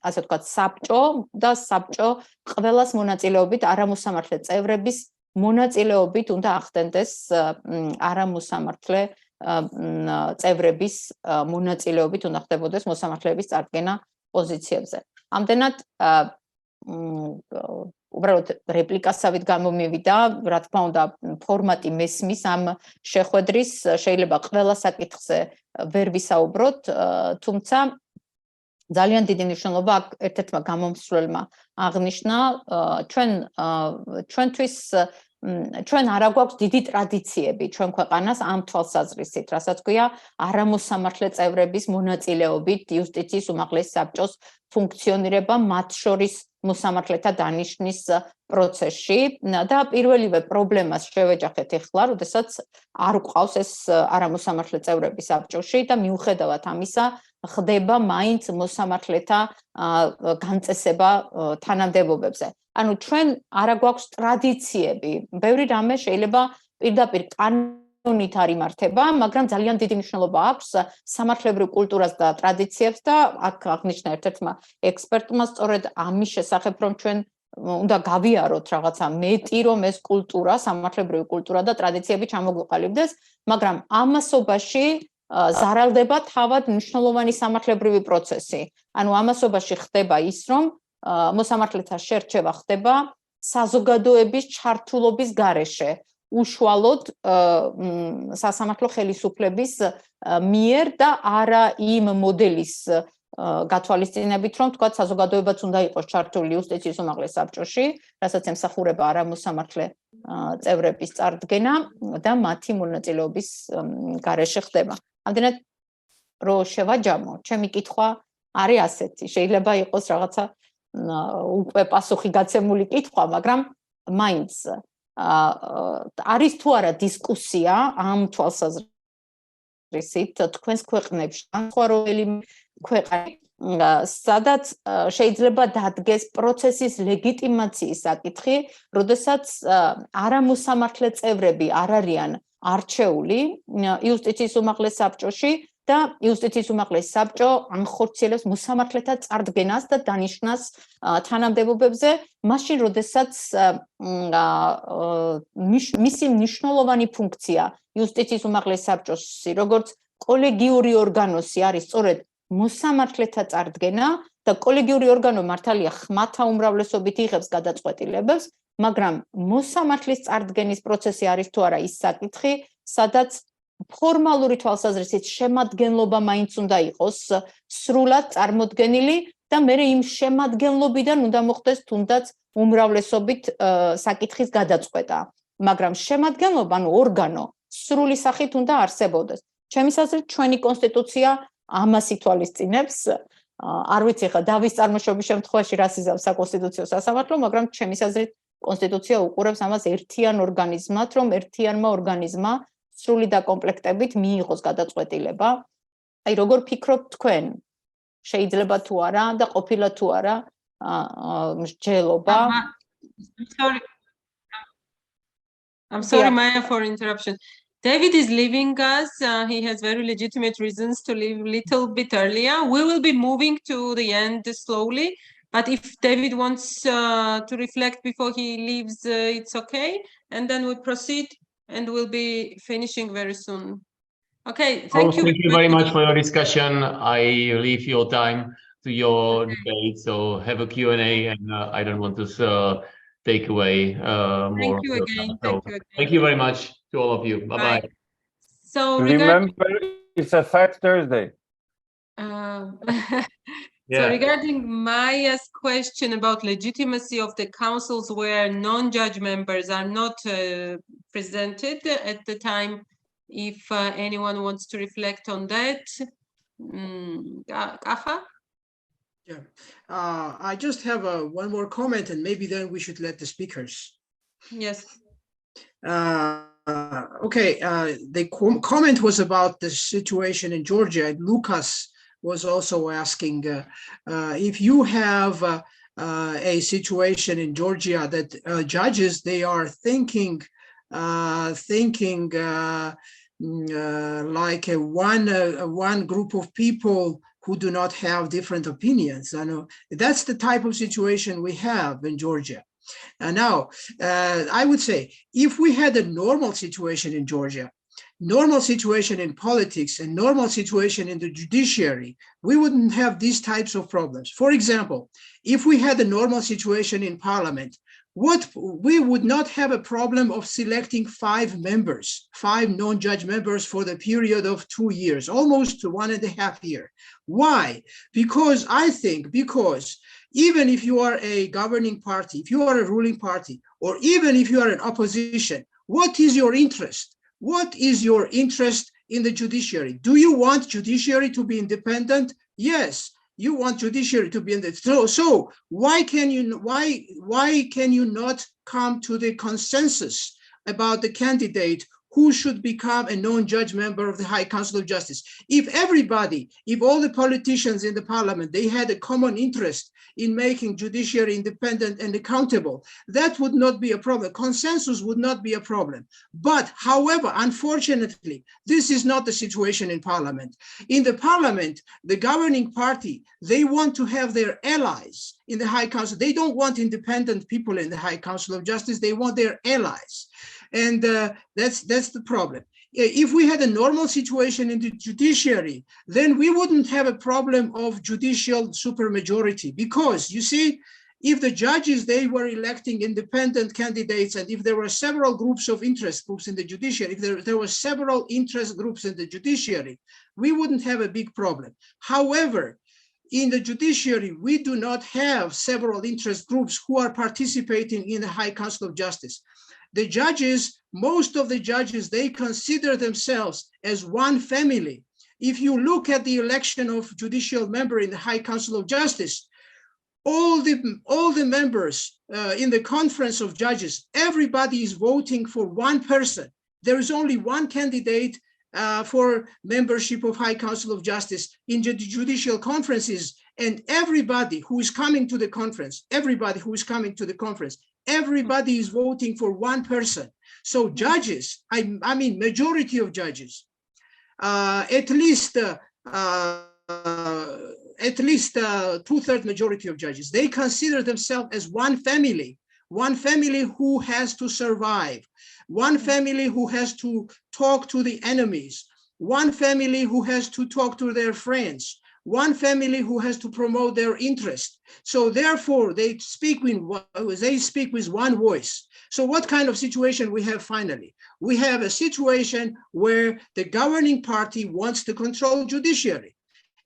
G: ასე ვთქვათ, საბჭო და საბჭო ყველას მონაწილეობით არამოსამართლე წევრების მონაწილეობით უნდა ახდენდეს არამოსამართლე წევრების მონაწილეობით უნდა ხდებოდეს მოსამართლეების წარდგენა პოზიციებზე. ამდენად უბრალოდ რეპლიკასავით გამომივიდა, რა თქმა უნდა, ფორმატი მესმის ამ შეხვედრის, შეიძლება ყველა საკითხზე ვერ ვისაუბროთ, თუმცა ძალიან დიდი მნიშვნელობა აქ ერთ-ერთმა გამომსვლელმა აღნიშნა, ჩვენ არ აგვაქვს დიდი ტრადიციები ჩვენ ქვეყანას ამ თვალსაზრისით, რასაც ქვია არამოსამართლე წევრების მონაწილეობით იუსტიციის უმაღლეს საბჭოს ფუნქციონირება, მათ შორის მოსამართლეთა დანიშვნის პროცესში და პირველივე პრობლემას შევეჯახეთ ახლა, როდესაც არ გვყავს ეს არამოსამართლე წევრები საბჭოში და მიუხედავად ამისა ხდება მაინც მოსამართლეთა განწესება თანამდებობებზე. ანუ ჩვენ არ გვაქვს ტრადიციები, ბევრი რამე შეიძლება პირდაპირ კანონით არ იმართება, მაგრამ ძალიან დიდი მნიშვნელობა აქვს სამართლებრივ კულტურას და ტრადიციებს და აქ აღნიშნა ერთ-ერთმა ექსპერტმა სწორედ ამის შესახებ, რომ ჩვენ უნდა გავიაროთ რაღაცა მეტი, რომ ეს კულტურა, სამართლებრივი კულტურა და ტრადიციები ჩამოგვიყალიბდეს, მაგრამ ამასობაში ზარალდება თავად მნიშვნელოვანი სამართლებრივი პროცესი. ანუ ამასობაში ხდება ის, რომ მოსამართლეთა შერჩევა ხდება საზოგადოების ჩართულობის გარეშე, უშუალოდ სასამართლო ხელისუფლების მიერ და არა იმ მოდელის გათვალისწინებით, რომ თქვა საზოგადოებაც უნდა იყოს ჩართული იუსტიციის უმაღლეს საბჭოში, რასაც ემსახურება არამოსამართლე წევრების წარდგენა და მათი მონაწილეობის გარეშე ხდება. ამდენად რო შევაჯამო, ჩემი კითხვა არის ასეთი, შეიძლება იყოს რაღაცა უკვე პასუხი გაცემული კითხვა, მაგრამ მაინც არის თუ არა დისკუსია ამ თვალსაზრისით თქვენს ქვეყნებში, სხვა რომელიმე ქვეყანა, სადაც შეიძლება დადგეს პროცესის ლეგიტიმაციის საკითხი, როდესაც არამოსამართლე წევრები არ არიან არჩეული იუსტიციის უმაღლეს საბჭოში და იუსტიციის უმაღლეს საბჭო ანხორციელებს მოსამართლეთა წარდგენას და დანიშვნას თანამდებობებზე, მაშინ როდესაც მისი მნიშვნელოვანი ფუნქცია იუსტიციის უმაღლეს საბჭოში, როგორც კოლეგიური ორგანოსი არის სწორედ მოსამართლეთა წარდგენა და კოლეგიური ორგანო მართალია ხმათა უმრავლესობით იღებს გადაწყვეტილებებს, მაგრამ მოსამართლის წარდგენის პროცესი არის თუ არა ის საკითხი, სადაც ფორმალური თვალსაზრისით შემადგენლობა მაინც უნდა იყოს სრულად წარმოდგენილი და მე იმ შემადგენლობიდან უნდა მოხდეს თუნდაც უმრავლესობით საკითხის გადაწყვეტა, მაგრამ შემადგენლობა, ანუ ორგანო სრული სახით უნდა არსებობდეს. ჩემის აზრით, ჩვენი კონსტიტუცია ამას ითვალისწინებს. არ ვიცი ხა დავის წარმოშობის შემთხვევაში რას იზამს საკონსტიტუციო სასამართლო, მაგრამ ჩემის აზრით კონსტიტუცია უყურებს ამას ერთიან ორგანიზმად, რომ ერთიანმა ორგანიზმმა სრული დაკომპლექტებით მიიღოს გადაწყვეტილება. აი, როგორ ფიქრობთ თქვენ? შეიძლება თუ არა და ყოფილა თუ არა მსჯელობა.
A: I'm sorry, Maya, for interruption. David is leaving us. He has very legitimate reasons to leave a little bit earlier. We will be moving to the end slowly. But if David wants to reflect before he leaves, it's okay. And then we proceed and we'll be finishing very soon. Okay, thank you.
E: Thank you very much for your discussion. I leave your time to your debate. So have a Q&A, and I don't want to take away more.
A: Thank you again.
E: Thank you very much to all of you. Bye-bye.
A: Bye. So
B: remember, it's a Fat Thursday.
A: So regarding Maya's question about legitimacy of the councils where non-judge members are not presented at the time, if anyone wants to reflect on that, Kafa?
D: Yeah, I just have one more comment, and maybe then we should let the speakers.
A: Yes.
D: Okay, the comment was about the situation in Georgia, and Lucas was also asking if you have a situation in Georgia that judges, they are thinking like one group of people who do not have different opinions. I know that's the type of situation we have in Georgia. And now, I would say, if we had a normal situation in Georgia, normal situation in politics, and normal situation in the judiciary, we wouldn't have these types of problems. For example, if we had a normal situation in parliament, we would not have a problem of selecting 5 members, 5 non-judge members for the period of 2 years, almost 1.5 years. Why? Because I think, even if you are a governing party, if you are a ruling party, or even if you are an opposition, what is your interest? What is your interest in the judiciary? Do you want judiciary to be independent? Yes. You want judiciary to be in the so why can you not come to the consensus about the candidate who should become a non-judge member of the High Council of Justice? If all the politicians in the parliament, they had a common interest in making judiciary independent and accountable, that would not be a problem. Consensus would not be a problem. But however, unfortunately, this is not the situation in parliament. In the parliament, the governing party, they want to have their allies in the High Council. They don't want independent people in the High Council of Justice. They want their allies. And that's the problem. If we had a normal situation in the judiciary, then we wouldn't have a problem of judicial supermajority, because you see, if the judges, they were electing independent candidates, and if there were several groups of interest groups in the judiciary, if there were several interest groups in the judiciary, we wouldn't have a big problem. However, in the judiciary, we do not have several interest groups who are participating in the High Council of Justice. The judges, most of the judges, they consider themselves as one family. If you look at the election of judicial member in the High Council of Justice, all the members in the conference of judges, everybody is voting for one person. There is only one candidate for membership of High Council of Justice in the judicial conferences, and everybody who is coming to the conference, everybody is voting for one person. So judges, I mean, majority of judges, at least 2/3 majority of judges, they consider themselves as one family who has to survive, one family who has to talk to the enemies, one family who has to talk to their friends, one family who has to promote their interest. So therefore, they speak with one voice. So what kind of situation we have finally? We have a situation where the governing party wants to control judiciary.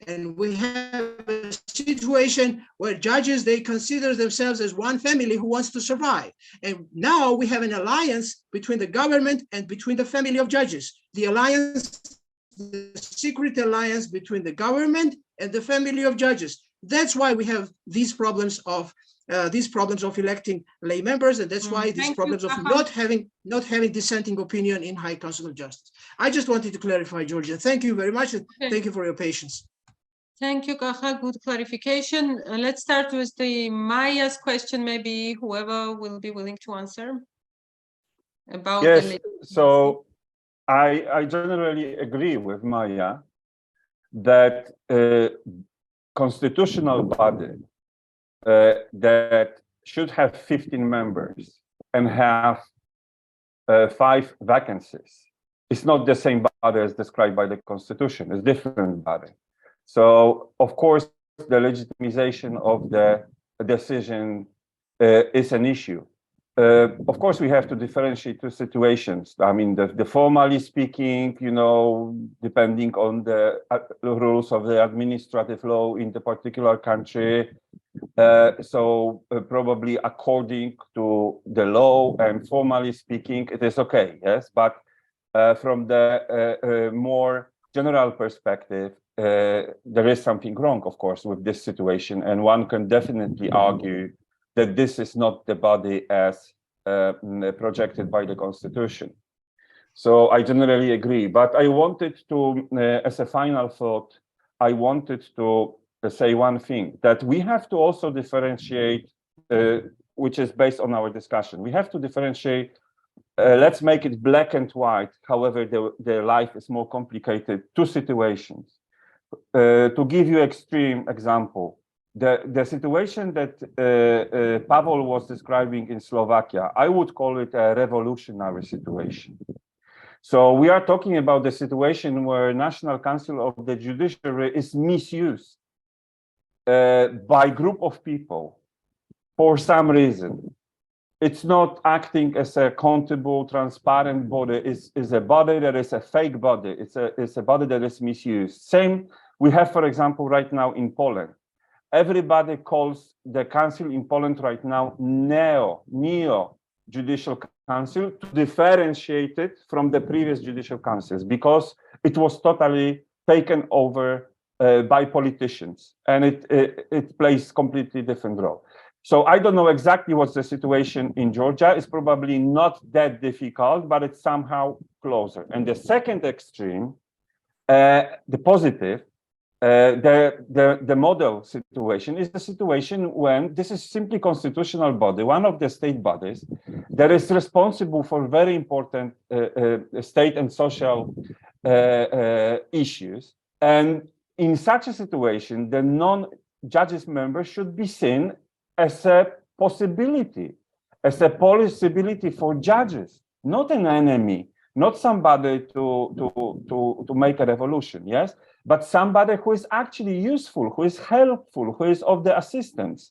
D: And we have a situation where judges, they consider themselves as one family who wants to survive. And now we have an alliance between the government and between the family of judges. The alliance, the secret alliance between the government and the family of judges. That's why we have these problems of electing lay members, and that's why these problems of not having dissenting opinion in High Council of Justice. I just wanted to clarify, Georgia. Thank you very much, and thank you for your patience.
A: Thank you, Kaha. Good clarification. Let's start with the Maya's question, maybe whoever will be willing to answer about
B: Yes,
A: the
B: so I generally agree with Maya that constitutional body that should have 15 members and have 5 vacancies. It's not the same body as described by the Constitution. It's a different body. So, of course, the legitimization of the decision is an issue. Of course, we have to differentiate 2 situations. I mean, the formally speaking, you know, depending on the rules of the administrative law in the particular country. Probably according to the law and formally speaking, it is okay, yes. But from the more general perspective, there is something wrong, of course, with this situation. And one can definitely argue that this is not the body as projected by the Constitution. So I generally agree, but I wanted to, as a final thought, I wanted to say one thing, that we have to also differentiate, which is based on our discussion. We have to differentiate, let's make it black and white, however the life is more complicated, 2 situations. To give you extreme example, the situation that Pavel was describing in Slovakia, I would call it a revolutionary situation. So we are talking about the situation where National Council of the Judiciary is misused by a group of people for some reason. It's not acting as a accountable, transparent body. It's a body that is a fake body. It's a body that is misused. Same we have, for example, right now in Poland. Everybody calls the council in Poland right now neo-judicial council to differentiate it from the previous judicial councils because it was totally taken over by politicians and it plays completely different role. So I don't know exactly what's the situation in Georgia. It's probably not that difficult, but it's somehow closer. And the second extreme, the positive, the model situation is the situation when this is simply constitutional body, one of the state bodies that is responsible for very important state and social issues. And in such a situation, the non-judges member should be seen as a possibility for judges, not an enemy, not somebody to make a revolution, yes, but somebody who is actually useful, who is helpful, who is of the assistance.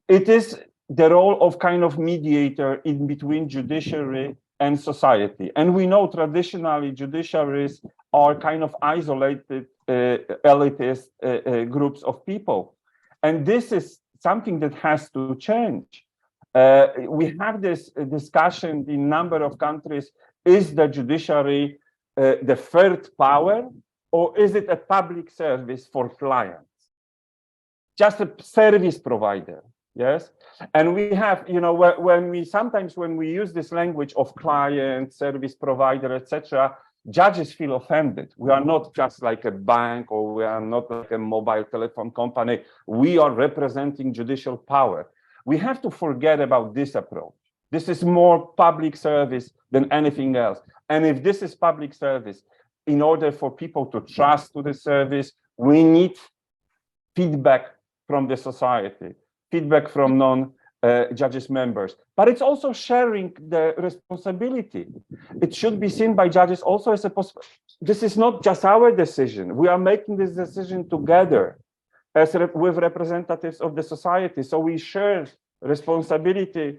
B: It is the role of kind of mediator in between judiciary and society. And we know traditionally judiciaries are kind of isolated elitist groups of people. And this is something that has to change. We have this discussion in a number of countries. Is the judiciary the third power, or is it a public service for clients? Just a service provider, yes? And we have, you know, when we use this language of client, service provider, etc., judges feel offended. We are not just like a bank, or we are not like a mobile telephone company. We are representing judicial power. We have to forget about this approach. This is more public service than anything else. And if this is public service, in order for people to trust to the service, we need feedback from the society, feedback from non-judges members. But it's also sharing the responsibility. It should be seen by judges also as a possibility. This is not just our decision. We are making this decision together with representatives of the society. So we share responsibility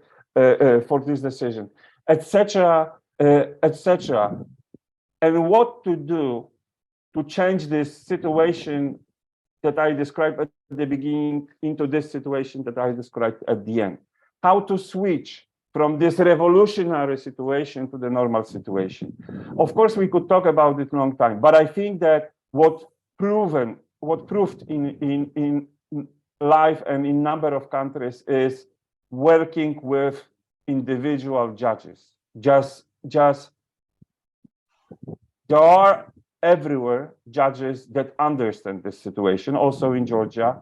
B: for this decision, etc., etc. And what to do to change this situation that I described at the beginning into this situation that I described at the end. How to switch from this revolutionary situation to the normal situation. Of course, we could talk about it a long time, but I think that what proved in life and in number of countries is working with individual judges. There are everywhere judges that understand this situation, also in Georgia,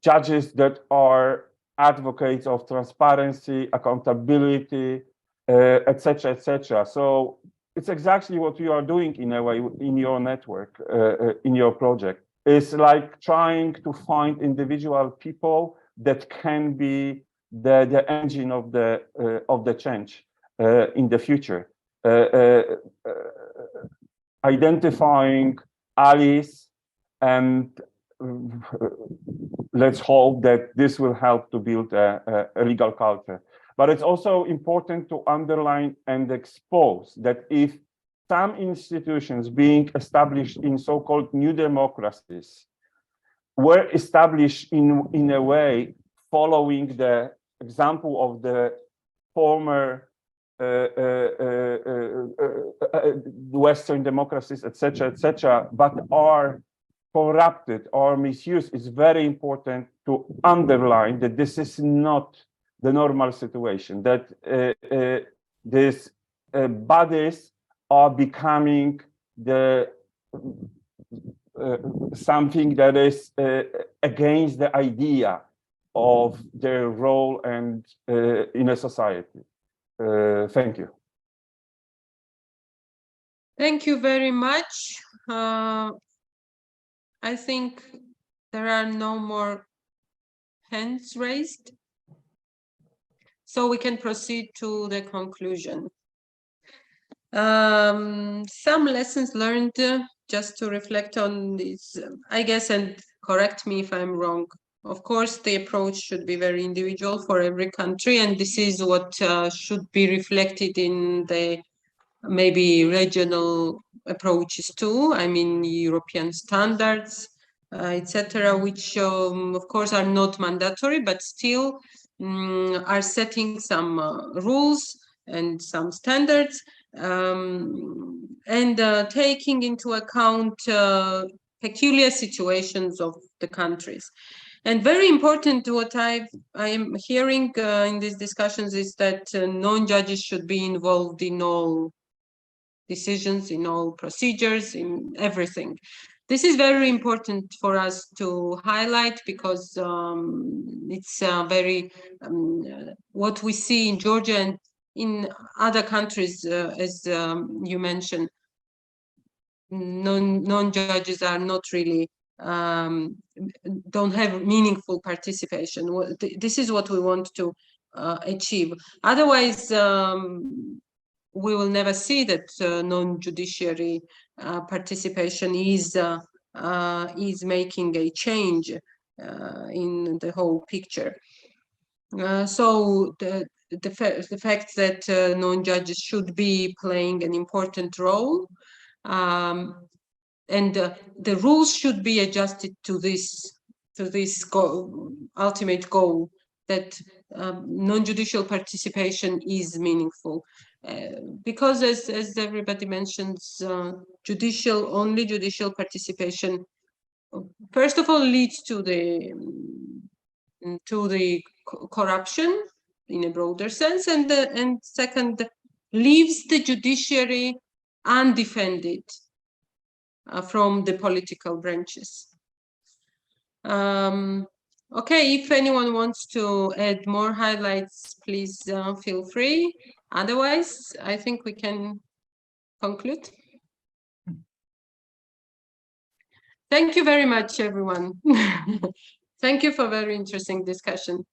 B: judges that are advocates of transparency, accountability, etc., etc. So it's exactly what you are doing in a way in your network, in your project. It's like trying to find individual people that can be the engine of the change in the future. Identifying allies, and let's hope that this will help to build a legal culture. But it's also important to underline and expose that if some institutions being established in so-called new democracies were established in a way following the example of the former Western democracies, etc., but are corrupted or misused, it's very important to underline that this is not the normal situation, that these bodies are becoming the something that is against the idea of their role and in a society. Thank you.
A: Thank you very much. I think there are no more hands raised, so we can proceed to the conclusion. Some lessons learned, just to reflect on this, I guess, and correct me if I'm wrong. Of course, the approach should be very individual for every country, and this is what should be reflected in the maybe regional approaches too. I mean, European standards, etc., which of course are not mandatory, but still are setting some rules and some standards, and taking into account peculiar situations of the countries. And very important, what I am hearing in these discussions is that non-judges should be involved in all decisions, in all procedures, in everything. This is very important for us to highlight, because it's very what we see in Georgia and in other countries, as you mentioned, non-judges are not really don't have meaningful participation. This is what we want to achieve. Otherwise, we will never see that non-judiciary participation is making a change in the whole picture. So the fact that non-judges should be playing an important role, and the rules should be adjusted to this ultimate goal, that non-judicial participation is meaningful. Because as everybody mentions, only judicial participation, first of all, leads to the corruption in a broader sense, and second, leaves the judiciary undefended from the political branches. Okay, if anyone wants to add more highlights, please feel free. Otherwise, I think we can conclude. Thank you very much, everyone. Thank you for a very interesting discussion.